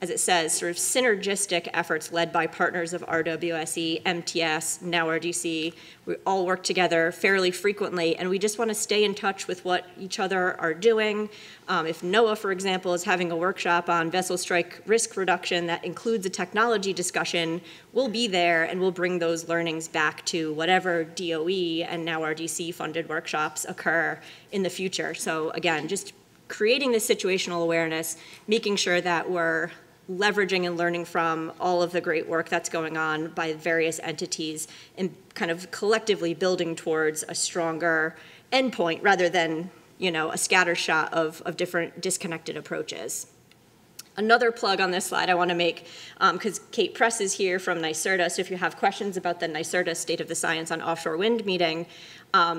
as it says, sort of synergistic efforts led by partners of RWSE, MTS, now RDC. We all work together fairly frequently, and we just want to stay in touch with what each other are doing. If NOAA, for example, is having a workshop on vessel strike risk reduction that includes a technology discussion, we'll be there and we'll bring those learnings back to whatever DOE and now RDC funded workshops occur in the future. So again, just creating this situational awareness, making sure that we're leveraging and learning from all of the great work that's going on by various entities and kind of collectively building towards a stronger endpoint rather than, you know, a scattershot of different disconnected approaches. Another plug on this slide I want to make, because Kate Press is here from NYSERDA, so if you have questions about the NYSERDA State of the Science on Offshore Wind meeting,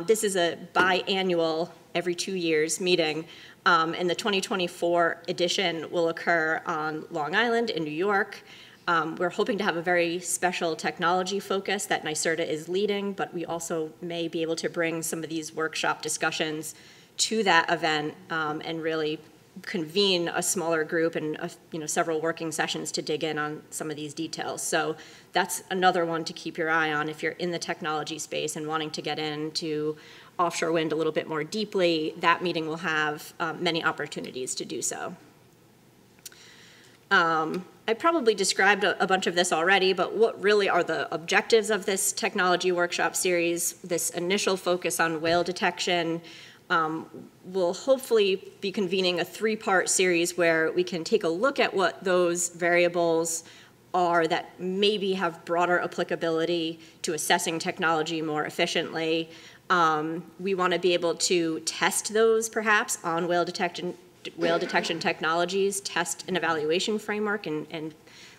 this is a biannual, every 2 years meeting, and the 2024 edition will occur on Long Island in New York. We're hoping to have a very special technology focus that NYSERDA is leading, but we also may be able to bring some of these workshop discussions to that event and really convene a smaller group and several working sessions to dig in on some of these details. So that's another one to keep your eye on if you're in the technology space and wanting to get into offshore wind a little bit more deeply. That meeting will have many opportunities to do so. I probably described a bunch of this already, but what really are the objectives of this technology workshop series? This initial focus on whale detection. We'll hopefully be convening a 3-part series where we can take a look at what those variables are that maybe have broader applicability to assessing technology more efficiently. We want to be able to test those perhaps on whale detection technologies, test an evaluation framework and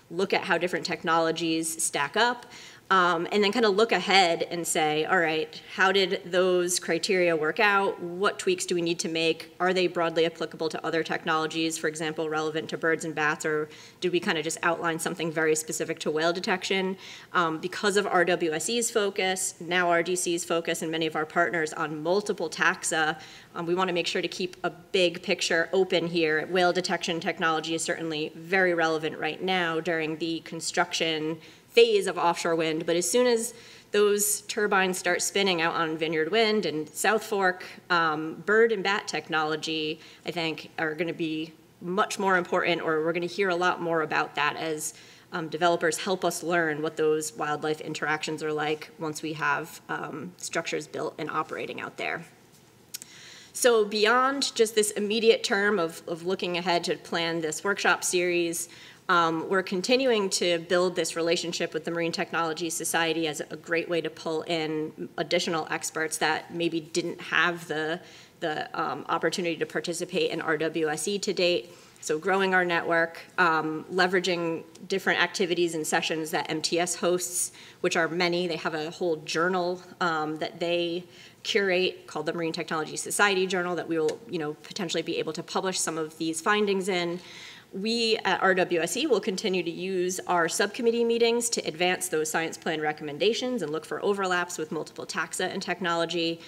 look at how different technologies stack up. And then kind of look ahead and say, all right, how did those criteria work out? What tweaks do we need to make? Are they broadly applicable to other technologies, for example, relevant to birds and bats, or did we kind of just outline something very specific to whale detection? Because of RWSE's focus, now RDC's focus, and many of our partners on multiple taxa, we want to make sure to keep a big picture open here. Whale detection technology is certainly very relevant right now during the construction phase of offshore wind, but as soon as those turbines start spinning out on Vineyard Wind and South Fork, bird and bat technology, I think, are going to be much more important, or we're going to hear a lot more about that as developers help us learn what those wildlife interactions are like once we have structures built and operating out there. So beyond just this immediate term of looking ahead to plan this workshop series, we're continuing to build this relationship with the Marine Technology Society as a great way to pull in additional experts that maybe didn't have the opportunity to participate in RWSE to date. So growing our network, leveraging different activities and sessions that MTS hosts, which are many. They have a whole journal that they curate called the Marine Technology Society Journal that we will, potentially be able to publish some of these findings in. We at RWSE will continue to use our subcommittee meetings to advance those science plan recommendations and look for overlaps with multiple taxa and technology.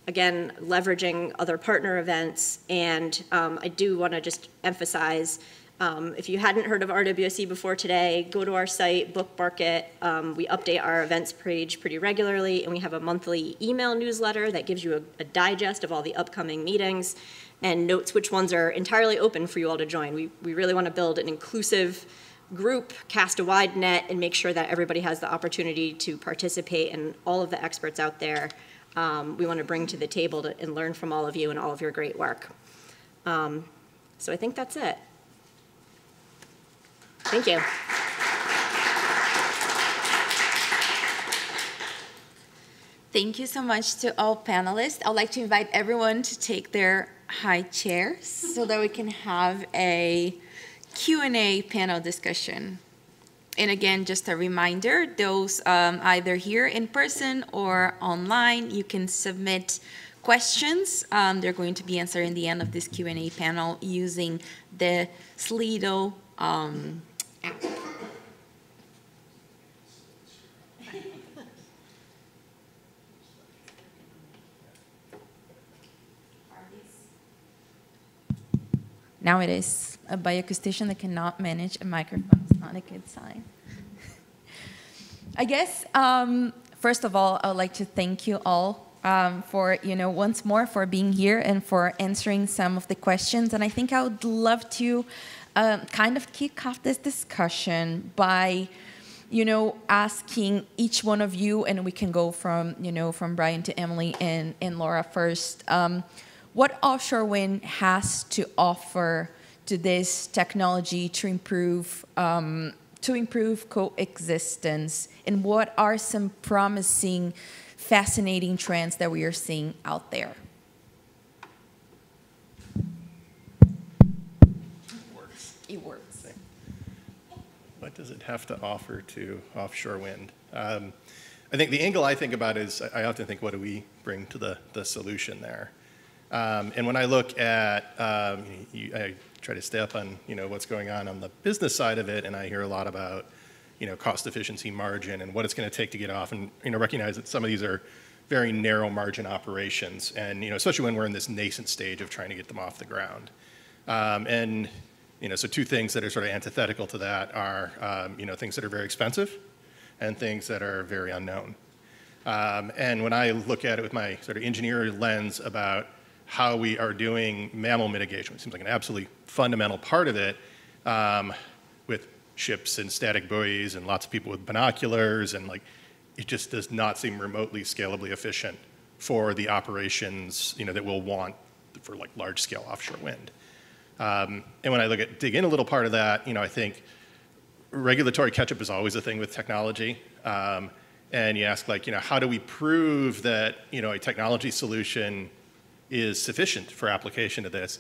Again, leveraging other partner events. And I do want to just emphasize, if you hadn't heard of RWSE before today, go to our site, bookmark it. We update our events page pretty regularly, and we have a monthly email newsletter that gives you a digest of all the upcoming meetings and notes which ones are entirely open for you all to join. We really want to build an inclusive group, cast a wide net, and make sure that everybody has the opportunity to participate, and all of the experts out there we want to bring to the table and learn from all of you and all of your great work. So I think that's it. Thank you. Thank you so much to all panelists. I'd like to invite everyone to take their high chairs so that we can have a Q&A panel discussion. And again, just a reminder, those either here in person or online, you can submit questions. They're going to be answered in the end of this Q&A panel using the Slido app. Now it is a bioacoustician that cannot manage a microphone. It's not a good sign. I guess, first of all, I would like to thank you all for, once more for being here and for answering some of the questions. And I think I would love to kind of kick off this discussion by, asking each one of you, and we can go from, from Brian to Emily and Laura first, what offshore wind has to offer to this technology to improve coexistence, and what are some promising, fascinating trends that we are seeing out there? It works. What does it have to offer to offshore wind? I think the angle I think about is I often think, what do we bring to the solution there? And when I look at, I try to stay up on, what's going on the business side of it, and I hear a lot about, cost efficiency, margin, and what it's going to take to get off, and, recognize that some of these are very narrow margin operations, and, especially when we're in this nascent stage of trying to get them off the ground. And, so two things that are sort of antithetical to that are, things that are very expensive and things that are very unknown. And when I look at it with my sort of engineer lens about how we are doing mammal mitigation, which seems like an absolutely fundamental part of it, with ships and static buoys and lots of people with binoculars, and it just does not seem remotely scalably efficient for the operations, that we'll want for large scale offshore wind. And when I dig in a little part of that, I think regulatory catch-up is always a thing with technology. And you ask, how do we prove that, a technology solution is sufficient for application to this?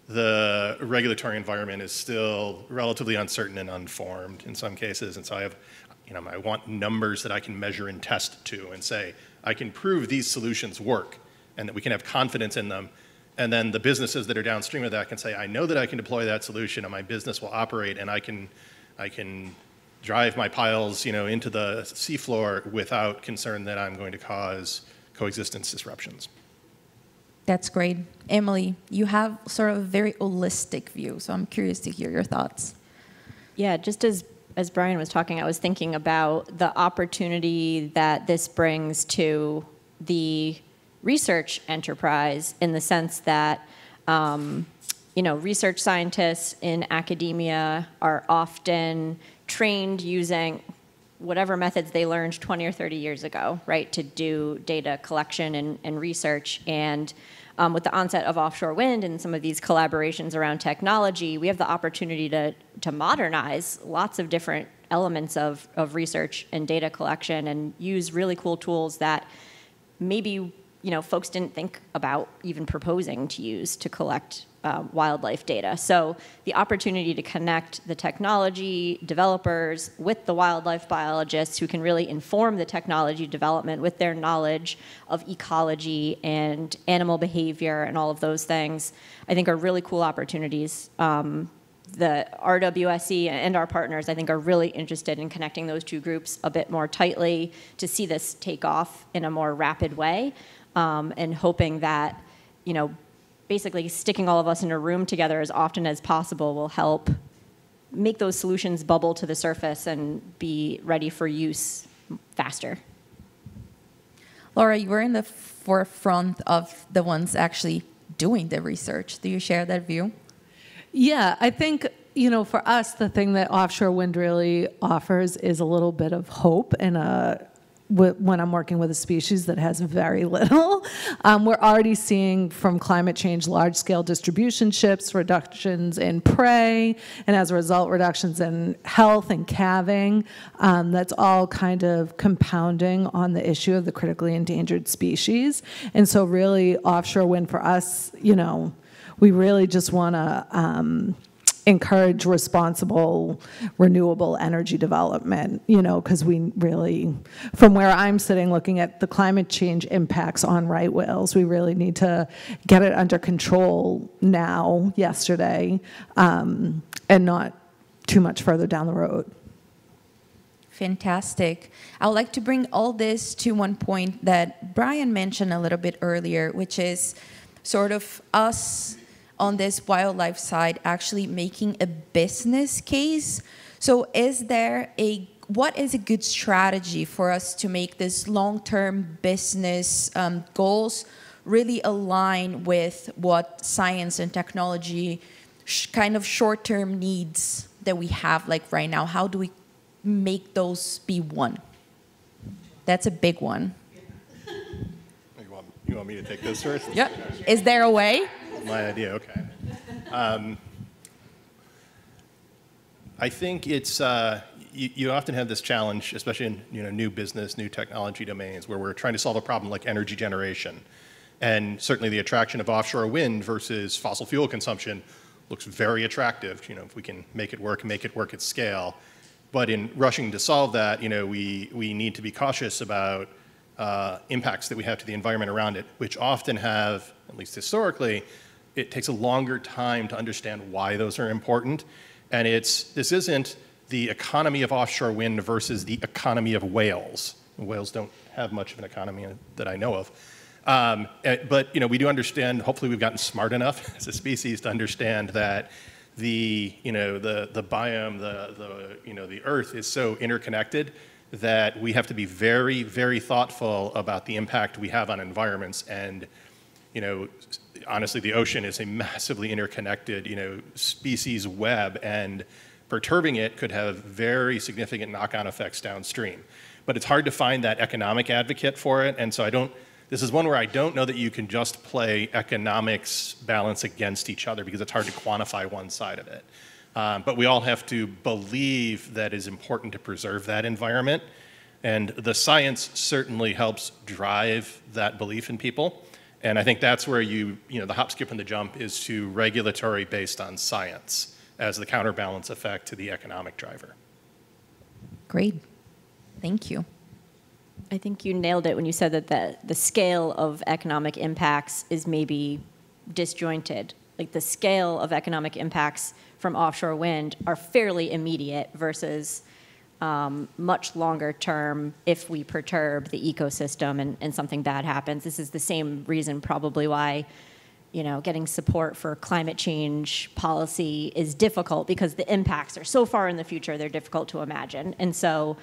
The regulatory environment is still relatively uncertain and unformed in some cases. And so I want numbers that I can measure and test to and say, I can prove these solutions work and that we can have confidence in them. And then the businesses that are downstream of that can say, I know that I can deploy that solution and my business will operate, and I can drive my piles, into the seafloor without concern that I'm going to cause coexistence disruptions. That's great. Emily, you have sort of a very holistic view, so I'm curious to hear your thoughts. Yeah, just as Brian was talking, I was thinking about the opportunity that this brings to the research enterprise, in the sense that, research scientists in academia are often trained using whatever methods they learned 20 or 30 years ago, right, to do data collection and research. And with the onset of offshore wind and some of these collaborations around technology, we have the opportunity to modernize lots of different elements of research and data collection, and use really cool tools that maybe folks didn't think about even proposing to use to collect wildlife data. So the opportunity to connect the technology developers with the wildlife biologists who can really inform the technology development with their knowledge of ecology and animal behavior and all of those things, I think are really cool opportunities. The RWSC and our partners, I think, are really interested in connecting those two groups a bit more tightly to see this take off in a more rapid way, and hoping that, basically sticking all of us in a room together as often as possible will help make those solutions bubble to the surface and be ready for use faster. Laura, you were in the forefront of the ones actually doing the research. Do you share that view? Yeah, I think, for us, the thing that offshore wind really offers is a little bit of hope, and when I'm working with a species that has very little. We're already seeing from climate change large-scale distribution shifts, reductions in prey, and as a result, reductions in health and calving. That's all kind of compounding on the issue of the critically endangered species. And so really, offshore wind for us, we really just want to encourage responsible, renewable energy development, because we really, from where I'm sitting looking at the climate change impacts on right whales, we really need to get it under control now, yesterday, and not too much further down the road. Fantastic. I would like to bring all this to one point that Brian mentioned a little bit earlier, which is sort of us on this wildlife side actually making a business case. So what is a good strategy for us to make this long-term business goals really align with what science and technology kind of short-term needs that we have like right now? How do we make those be one? That's a big one. You want me to take this first? Yeah. Is there a way? My idea, okay. I think it's, you often have this challenge, especially in new business, new technology domains, where we're trying to solve a problem like energy generation. And certainly the attraction of offshore wind versus fossil fuel consumption looks very attractive, if we can make it work at scale. But in rushing to solve that, we need to be cautious about impacts that we have to the environment around it, which often have, at least historically, it takes a longer time to understand why those are important. And this isn't the economy of offshore wind versus the economy of whales. Whales don't have much of an economy that I know of. But we do understand, hopefully we've gotten smart enough as a species to understand that the biome, the Earth is so interconnected that we have to be very, very thoughtful about the impact we have on environments. And honestly, the ocean is a massively interconnected species web, and perturbing it could have very significant knock-on effects downstream. But it's hard to find that economic advocate for it, and so this is one where I don't know that you can just play economics balance against each other, because it's hard to quantify one side of it. But we all have to believe that it's important to preserve that environment, and the science certainly helps drive that belief in people. And I think that's where the hop, skip, and the jump is to regulatory based on science as the counterbalance effect to the economic driver. Great. Thank you. I think you nailed it when you said that the scale of economic impacts is maybe disjointed. Like the scale of economic impacts from offshore wind are fairly immediate versus much longer term if we perturb the ecosystem and something bad happens. This is the same reason probably why getting support for climate change policy is difficult, because the impacts are so far in the future, they're difficult to imagine. And so,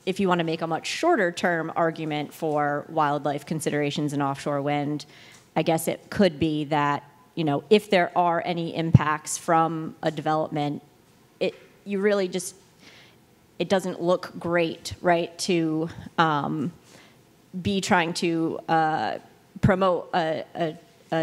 if you want to make a much shorter term argument for wildlife considerations in offshore wind, I guess it could be that, if there are any impacts from a development, it doesn't look great, right, to be trying to promote a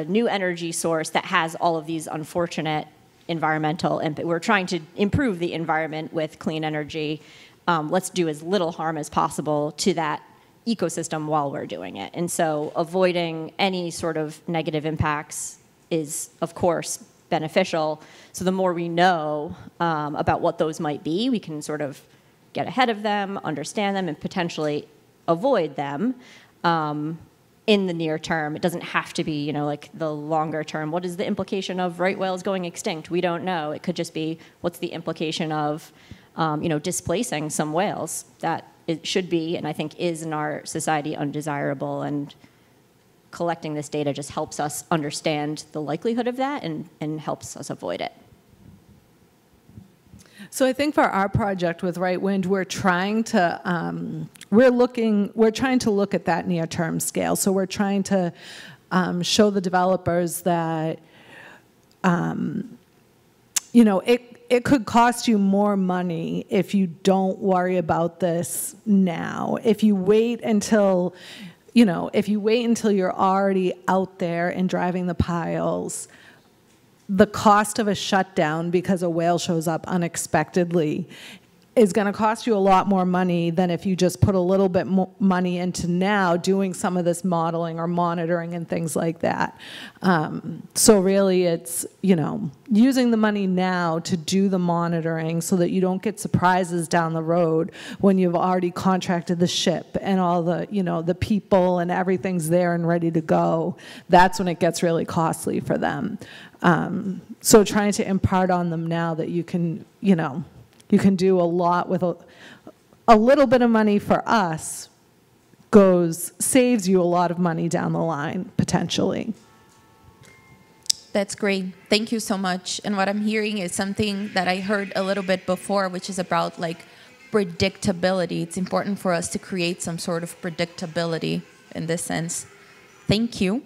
new energy source that has all of these unfortunate environmental impacts. We're trying to improve the environment with clean energy. Let's do as little harm as possible to that ecosystem while we're doing it. And so avoiding any sort of negative impacts is, of course, beneficial. So the more we know about what those might be, we can sort of get ahead of them, understand them, and potentially avoid them in the near term. It doesn't have to be, like the longer term. What is the implication of right whales going extinct? We don't know. It could just be, what's the implication of displacing some whales that it should be, and I think is in our society, undesirable, and collecting this data just helps us understand the likelihood of that and helps us avoid it. So I think for our project with Right Wind, we're trying to look at that near-term scale. So we're trying to show the developers that it could cost you more money if you don't worry about this now. If you wait until you're already out there and driving the piles, the cost of a shutdown because a whale shows up unexpectedly is going to cost you a lot more money than if you just put a little bit more money into now doing some of this modeling or monitoring and things like that. So really it's, using the money now to do the monitoring so that you don't get surprises down the road when you've already contracted the ship and all the, the people and everything's there and ready to go. That's when it gets really costly for them. So trying to impart on them now that you can, you can do a lot with a little bit of money for us saves you a lot of money down the line, potentially. That's great. Thank you so much. And what I'm hearing is something that I heard a little bit before, which is about like predictability. It's important for us to create some sort of predictability in this sense. Thank you.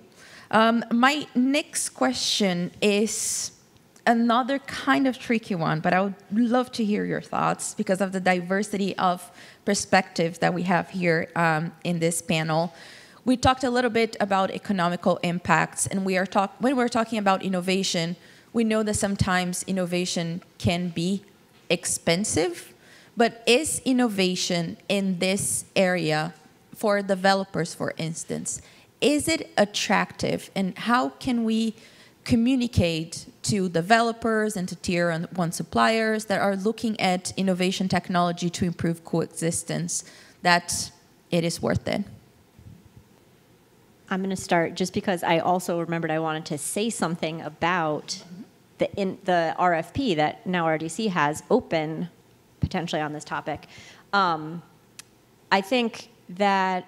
My next question is another kind of tricky one, but I would love to hear your thoughts because of the diversity of perspectives that we have here in this panel. We talked a little bit about economical impacts, and when we're talking about innovation, we know that sometimes innovation can be expensive, but is innovation in this area for developers, for instance, is it attractive, and how can we communicate to developers and to tier 1 suppliers that are looking at innovation technology to improve coexistence that it is worth it? I'm going to start just because I also remembered I wanted to say something about the RFP that now RDC has open potentially on this topic. I think that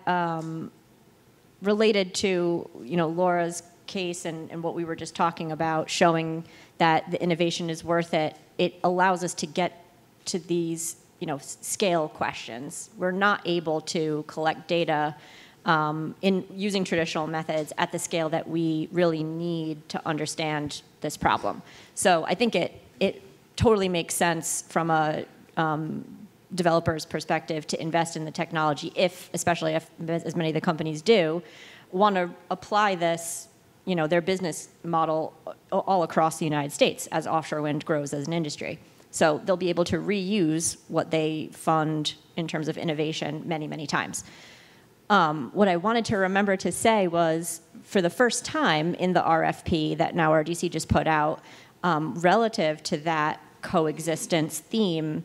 related to Laura's case and what we were just talking about, showing that the innovation is worth it, it allows us to get to these scale questions. We're not able to collect data in using traditional methods at the scale that we really need to understand this problem. So I think it totally makes sense from a developer's perspective to invest in the technology especially if, as many of the companies do, want to apply this, their business model all across the United States as offshore wind grows as an industry. So they'll be able to reuse what they fund in terms of innovation many, many times. What I wanted to remember to say was, for the first time in the RFP that now RDC just put out, relative to that coexistence theme,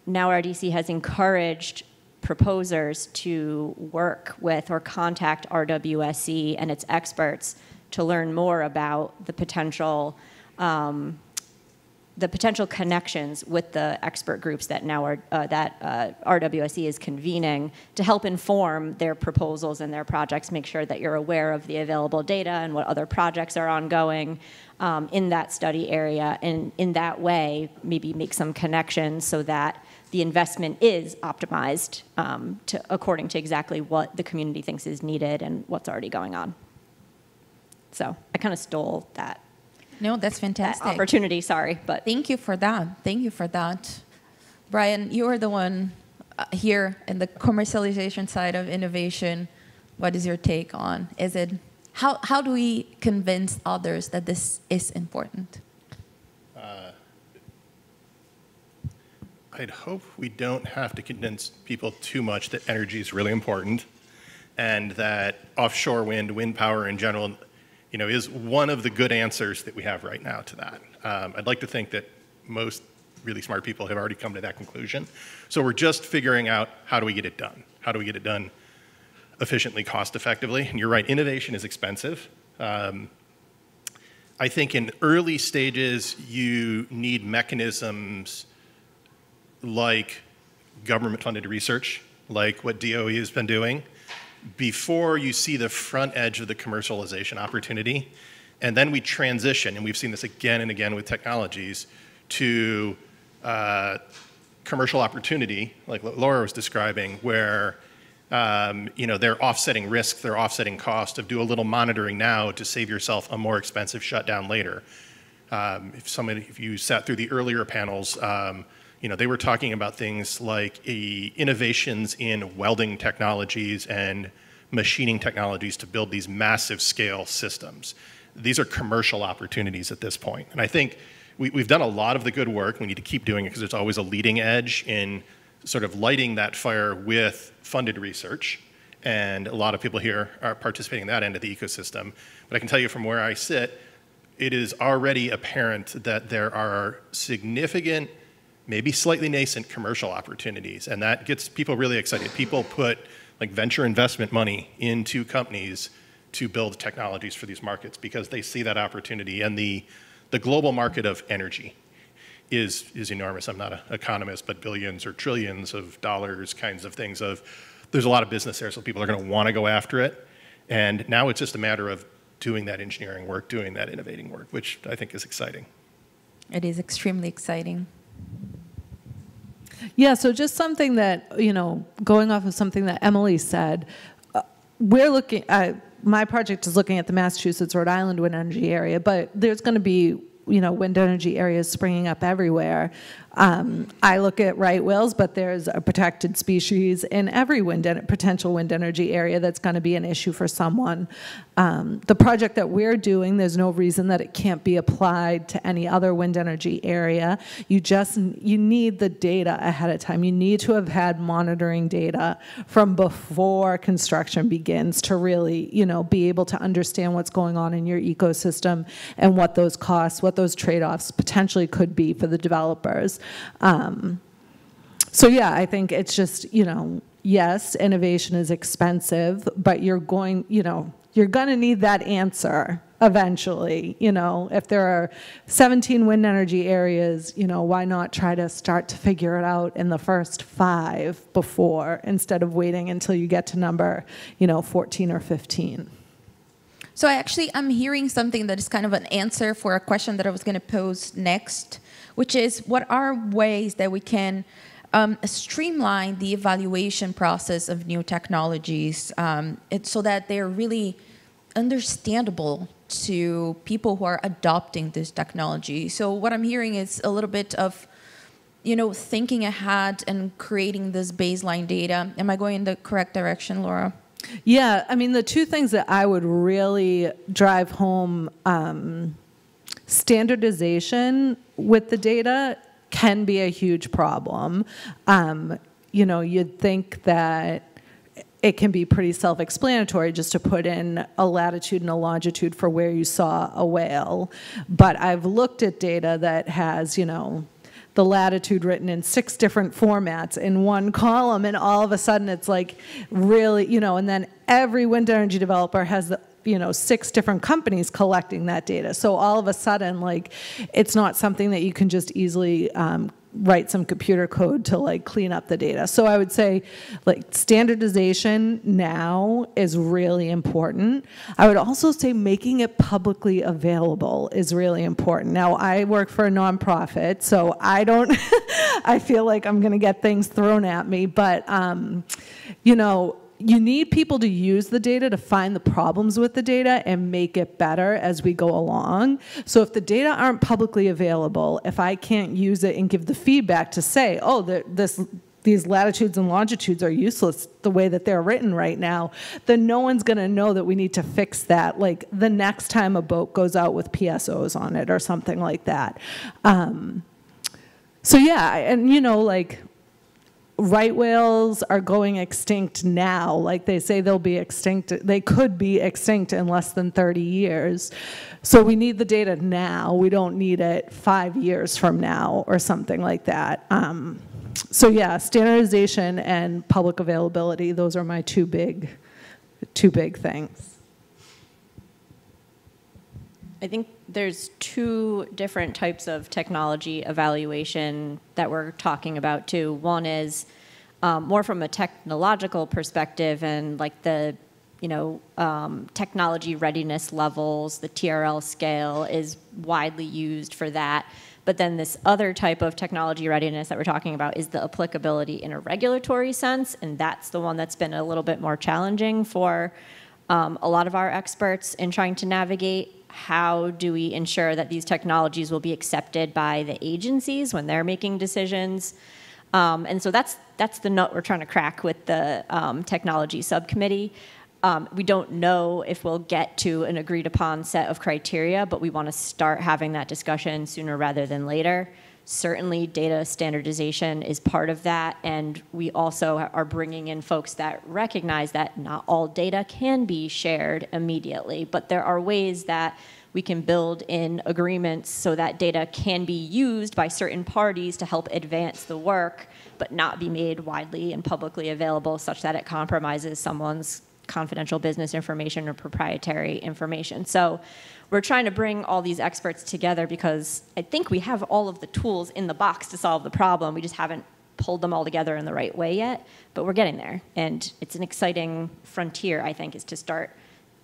now RDC has encouraged proposers to work with or contact RWSC and its experts to learn more about the potential connections with the expert groups that now RWSC is convening to help inform their proposals and their projects, make sure that you're aware of the available data and what other projects are ongoing in that study area, and in that way maybe make some connections so that the investment is optimized according to exactly what the community thinks is needed and what's already going on. So I kind of stole that. No, that's fantastic. That opportunity, sorry, but thank you for that. Thank you for that. Brian, you are the one here in the commercialization side of innovation. What is your take on? How do we convince others that this is important? I'd hope we don't have to convince people too much that energy is really important, and that offshore wind power in general, is one of the good answers that we have right now to that. I'd like to think that most really smart people have already come to that conclusion. So we're just figuring out, how do we get it done? How do we get it done efficiently, cost effectively? And you're right, innovation is expensive. I think in early stages, you need mechanisms like government-funded research, like what DOE has been doing, before you see the front edge of the commercialization opportunity. And then we transition, and we've seen this again and again with technologies, to commercial opportunity, like what Laura was describing, where they're offsetting risk, they're offsetting cost of do a little monitoring now to save yourself a more expensive shutdown later. If you sat through the earlier panels, they were talking about things like innovations in welding technologies and machining technologies to build these massive scale systems. These are commercial opportunities at this point. And I think we've done a lot of the good work. We need to keep doing it because there's always a leading edge in sort of lighting that fire with funded research. And a lot of people here are participating in that end of the ecosystem. But I can tell you from where I sit, it is already apparent that there are significant, maybe slightly nascent commercial opportunities, and that gets people really excited. People put like venture investment money into companies to build technologies for these markets because they see that opportunity. And the global market of energy is enormous. I'm not an economist, but billions or trillions of dollars kinds of things. There's a lot of business there, so people are going to want to go after it. And now it's just a matter of doing that engineering work, doing that innovating work, which I think is exciting. It is extremely exciting. Yeah, so just something that, going off of something that Emily said, we're looking at, my project is looking at the Massachusetts, Rhode Island wind energy area, but there's going to be, wind energy areas springing up everywhere. I look at right whales, but there's a protected species in every potential wind energy area that's going to be an issue for someone. The project that we're doing, there's no reason that it can't be applied to any other wind energy area. You need the data ahead of time. You need to have had monitoring data from before construction begins to really, be able to understand what's going on in your ecosystem and what those costs, what those trade-offs potentially could be for the developers. So yeah, I think it's just, yes, innovation is expensive, but you're going to need that answer eventually. If there are 17 wind energy areas, why not try to start to figure it out in the first 5 before, instead of waiting until you get to number, 14 or 15. So I'm hearing something that is kind of an answer for a question that I was going to pose next, which is, what are ways that we can streamline the evaluation process of new technologies so that they're really understandable to people who are adopting this technology? So what I'm hearing is a little bit of, thinking ahead and creating this baseline data. Am I going in the correct direction, Laura? Yeah, the two things that I would really drive home, standardization with the data can be a huge problem. You'd think that it can be pretty self-explanatory just to put in a latitude and a longitude for where you saw a whale. But I've looked at data that has, the latitude written in 6 different formats in one column, and all of a sudden it's like really, and then every wind energy developer has 6 different companies collecting that data. So all of a sudden, it's not something that you can just easily write some computer code to clean up the data. So I would say standardization now is really important. I would also say making it publicly available is really important. Now, I work for a nonprofit, so I don't, I feel like I'm going to get things thrown at me, but you need people to use the data to find the problems with the data and make it better as we go along. So if the data aren't publicly available, if I can't use it and give the feedback to say, oh, these latitudes and longitudes are useless the way that they're written right now, then no one's going to know that we need to fix that the next time a boat goes out with PSOs on it or something like that. So yeah, and right whales are going extinct now. They say they'll be extinct. They could be extinct in less than 30 years. So we need the data now. We don't need it 5 years from now or something like that. So yeah, standardization and public availability, those are my two big things. I think there's 2 different types of technology evaluation that we're talking about too. One is more from a technological perspective and the technology readiness levels. The TRL scale is widely used for that. But then this other type of technology readiness that we're talking about is the applicability in a regulatory sense, and that's the one that's been a little bit more challenging for a lot of our experts in trying to navigate. How do we ensure that these technologies will be accepted by the agencies when they're making decisions? And so that's the nut we're trying to crack with the technology subcommittee. We don't know if we'll get to an agreed upon set of criteria, but we want to start having that discussion sooner rather than later. Certainly data standardization is part of that, and we also are bringing in folks that recognize that not all data can be shared immediately, but there are ways that we can build in agreements so that data can be used by certain parties to help advance the work, but not be made widely and publicly available such that it compromises someone's confidential business information or proprietary information. So we're trying to bring all these experts together because I think we have all of the tools in the box to solve the problem. We just haven't pulled them all together in the right way yet, but we're getting there. And it's an exciting frontier, I think, is to start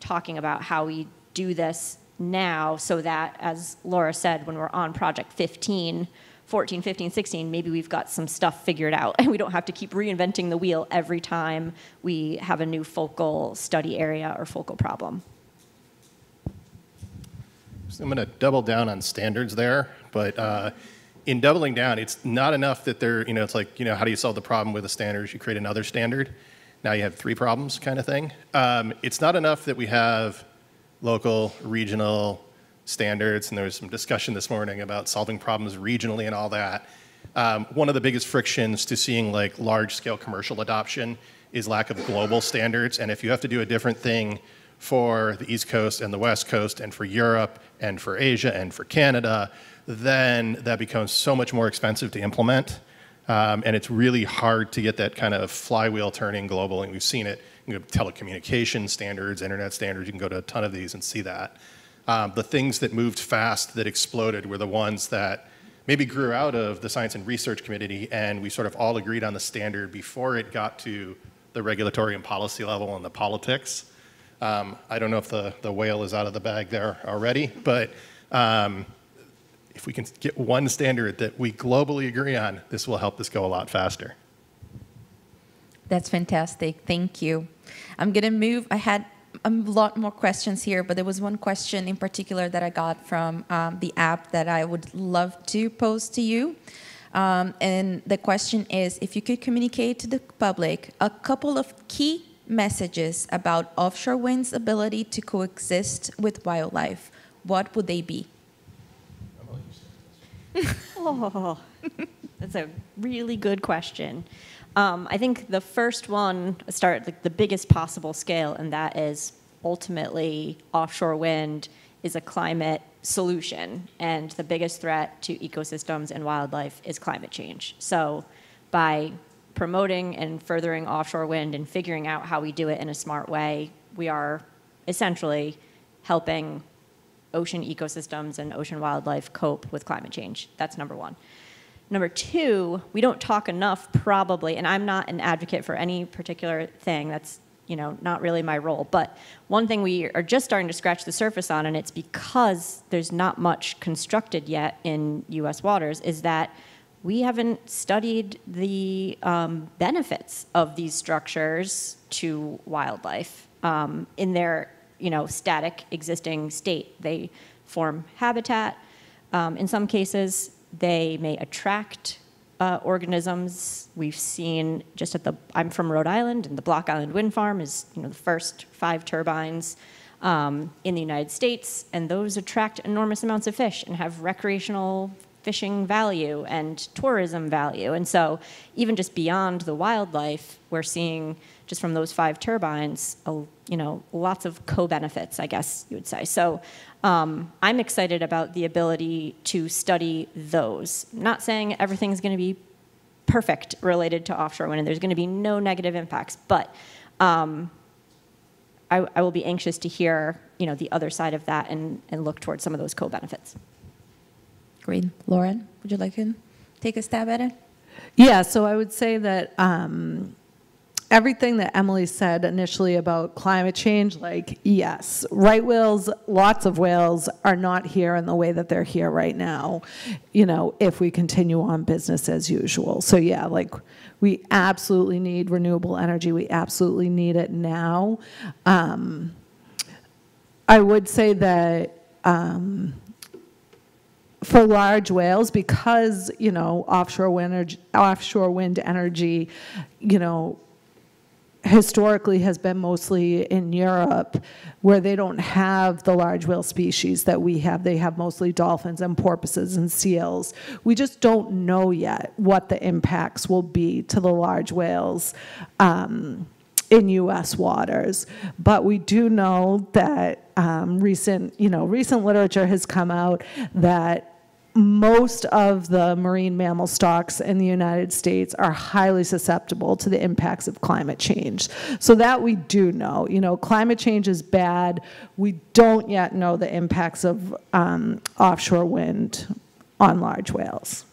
talking about how we do this now so that, as Laura said, when we're on project 14, 15, 16, maybe we've got some stuff figured out and we don't have to keep reinventing the wheel every time we have a new focal study area or focal problem. So I'm going to double down on standards there, but in doubling down, it's not enough that they're, it's like, how do you solve the problem with a standard? You create another standard. Now you have 3 problems kind of thing. It's not enough that we have local, regional standards, and there was some discussion this morning about solving problems regionally and all that. One of the biggest frictions to seeing like large-scale commercial adoption is lack of global standards, and if you have to do a different thing for the East Coast and the West Coast and for Europe and for Asia and for Canada, then that becomes so much more expensive to implement. And it's really hard to get that kind of flywheel turning global. And we've seen it. You can go to telecommunication standards, internet standards. You can go to a ton of these and see that. The things that moved fast, that exploded, were the ones that maybe grew out of the science and research community, and we sort of all agreed on the standard before it got to the regulatory and policy level and the politics. I don't know if the whale is out of the bag there already, but if we can get one standard that we globally agree on, this will help this go a lot faster. That's fantastic. Thank you. I'm going to move. I had a lot more questions here, but there was one question in particular that I got from the app that I would love to pose to you. And the question is, if you could communicate to the public a couple of key messages about offshore wind's ability to coexist with wildlife, what would they be? Oh, that's a really good question. I think the first one, start like the biggest possible scale, and that is ultimately offshore wind is a climate solution, and the biggest threat to ecosystems and wildlife is climate change. So by promoting and furthering offshore wind and figuring out how we do it in a smart way, we are essentially helping ocean ecosystems and ocean wildlife cope with climate change. That's number one. Number two, we don't talk enough probably, and I'm not an advocate for any particular thing, that's not really my role, but one thing we are just starting to scratch the surface on, and it's because there's not much constructed yet in US waters, is that we haven't studied the benefits of these structures to wildlife in their static existing state. They form habitat. In some cases, they may attract organisms. We've seen just I'm from Rhode Island, and the Block Island Wind Farm is the first 5 turbines in the United States, and those attract enormous amounts of fish and have recreational fishing value and tourism value. And so even just beyond the wildlife, we're seeing just from those 5 turbines, lots of co-benefits, I guess you would say. So I'm excited about the ability to study those. I'm not saying everything's going to be perfect related to offshore wind, and there's going to be no negative impacts, but I will be anxious to hear the other side of that and look towards some of those co-benefits. Great. Lauren, would you like to take a stab at it? Yeah, so I would say that everything that Emily said initially about climate change, yes, right whales, lots of whales are not here in the way that they're here right now, if we continue on business as usual. So yeah, we absolutely need renewable energy. We absolutely need it now. I would say that for large whales, because offshore wind energy, historically has been mostly in Europe, where they don't have the large whale species that we have. They have mostly dolphins and porpoises and seals. We just don't know yet what the impacts will be to the large whales in U.S. waters. But we do know that recent literature has come out that most of the marine mammal stocks in the United States are highly susceptible to the impacts of climate change. So that we do know. Climate change is bad. We don't yet know the impacts of offshore wind on large whales.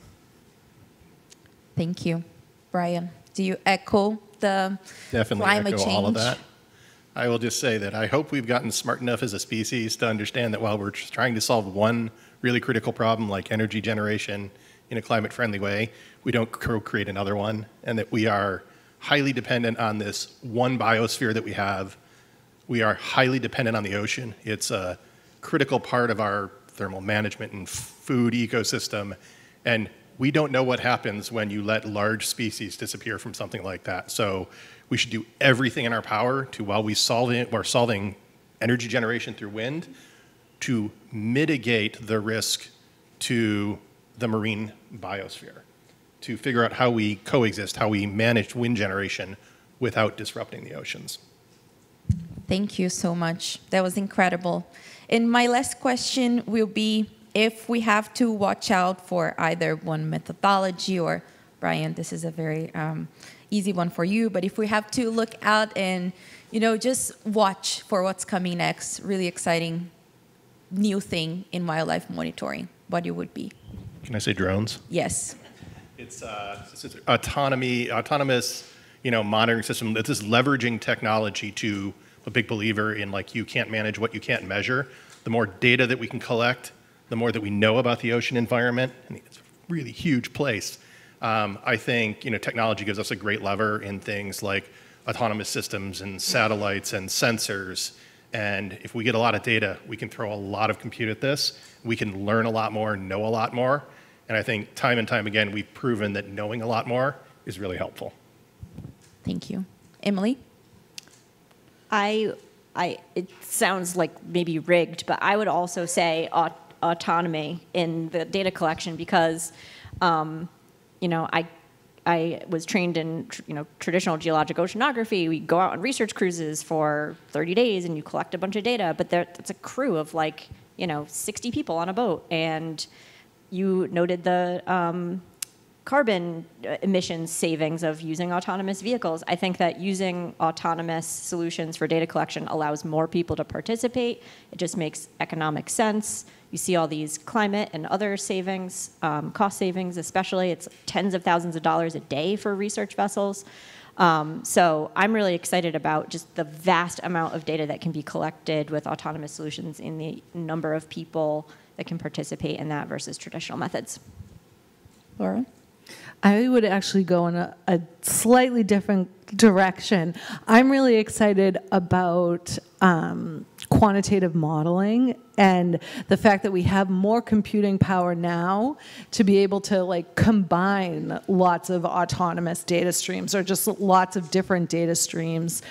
Thank you. Brian, do you echo the Definitely climate echo change? all of that. I will just say that I hope we've gotten smart enough as a species to understand that while we're trying to solve one really critical problem like energy generation in a climate-friendly way, we don't create another one, and that we are highly dependent on this one biosphere that we have. We are highly dependent on the ocean. It's a critical part of our thermal management and food ecosystem, and we don't know what happens when you let large species disappear from something like that. So we should do everything in our power to, while we're solving energy generation through wind, to mitigate the risk to the marine biosphere, to figure out how we coexist, how we manage wind generation without disrupting the oceans. Thank you so much. That was incredible. And my last question will be, if we have to watch out for either one methodology, or Brian, this is a very easy one for you, but if we have to look out and, just watch for what's coming next, really exciting new thing in wildlife monitoring, what it would be? Can I say drones? Yes. It's autonomous, monitoring system. This is leveraging technology to a big believer in, like, you can't manage what you can't measure. The more data that we can collect, the more that we know about the ocean environment. I mean, it's a really huge place. I think, technology gives us a great lever in things like autonomous systems and satellites and sensors. And if we get a lot of data, we can throw a lot of compute at this. We can learn a lot more, know a lot more. And I think time and time again, we've proven that knowing a lot more is really helpful. Thank you. Emily? It sounds like maybe rigged, but I would also say autonomy in the data collection, because, I was trained in, traditional geologic oceanography. We go out on research cruises for 30 days and you collect a bunch of data, but it's a crew of 60 people on a boat. And you noted the carbon emissions savings of using autonomous vehicles. I think that using autonomous solutions for data collection allows more people to participate. It just makes economic sense. You see all these climate and other savings, cost savings especially. It's tens of thousands of dollars a day for research vessels. So I'm really excited about just the vast amount of data that can be collected with autonomous solutions in the number of people that can participate in that versus traditional methods. Laura? I would actually go in a slightly different direction. I'm really excited about quantitative modeling and the fact that we have more computing power now to be able to combine lots of autonomous data streams, or just lots of different data streams.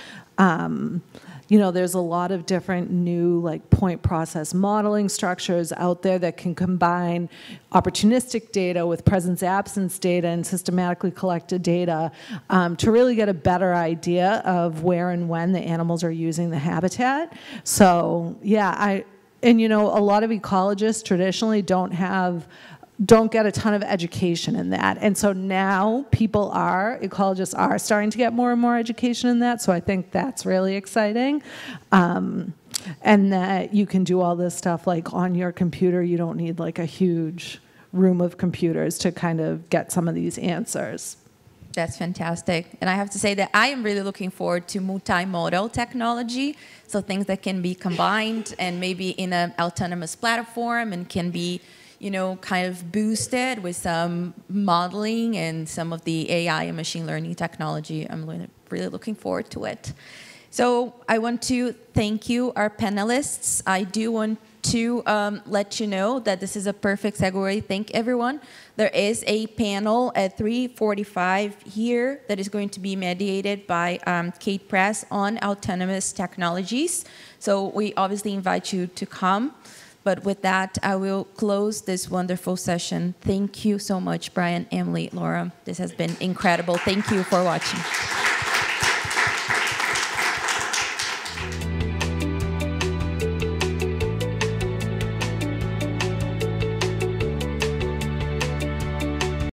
There's a lot of different new point process modeling structures out there that can combine opportunistic data with presence absence data and systematically collected data to really get a better idea of where and when the animals are using the habitat. So yeah, a lot of ecologists traditionally don't get a ton of education in that. And so now ecologists are starting to get more and more education in that. So I think that's really exciting. And that you can do all this stuff on your computer. You don't need a huge room of computers to kind of get some of these answers. That's fantastic. And I have to say that I am really looking forward to multimodal technology. So things that can be combined and maybe in an autonomous platform and can be kind of boosted with some modeling and some of the AI and machine learning technology. I'm really looking forward to it. So I want to thank you, our panelists. I do want to let you know that this is a perfect segue. Thank everyone. There is a panel at 3:45 here that is going to be mediated by Kate Press on autonomous technologies. So we obviously invite you to come. But with that, I will close this wonderful session. Thank you so much, Brian, Emily, Laura. This has been incredible. Thank you for watching.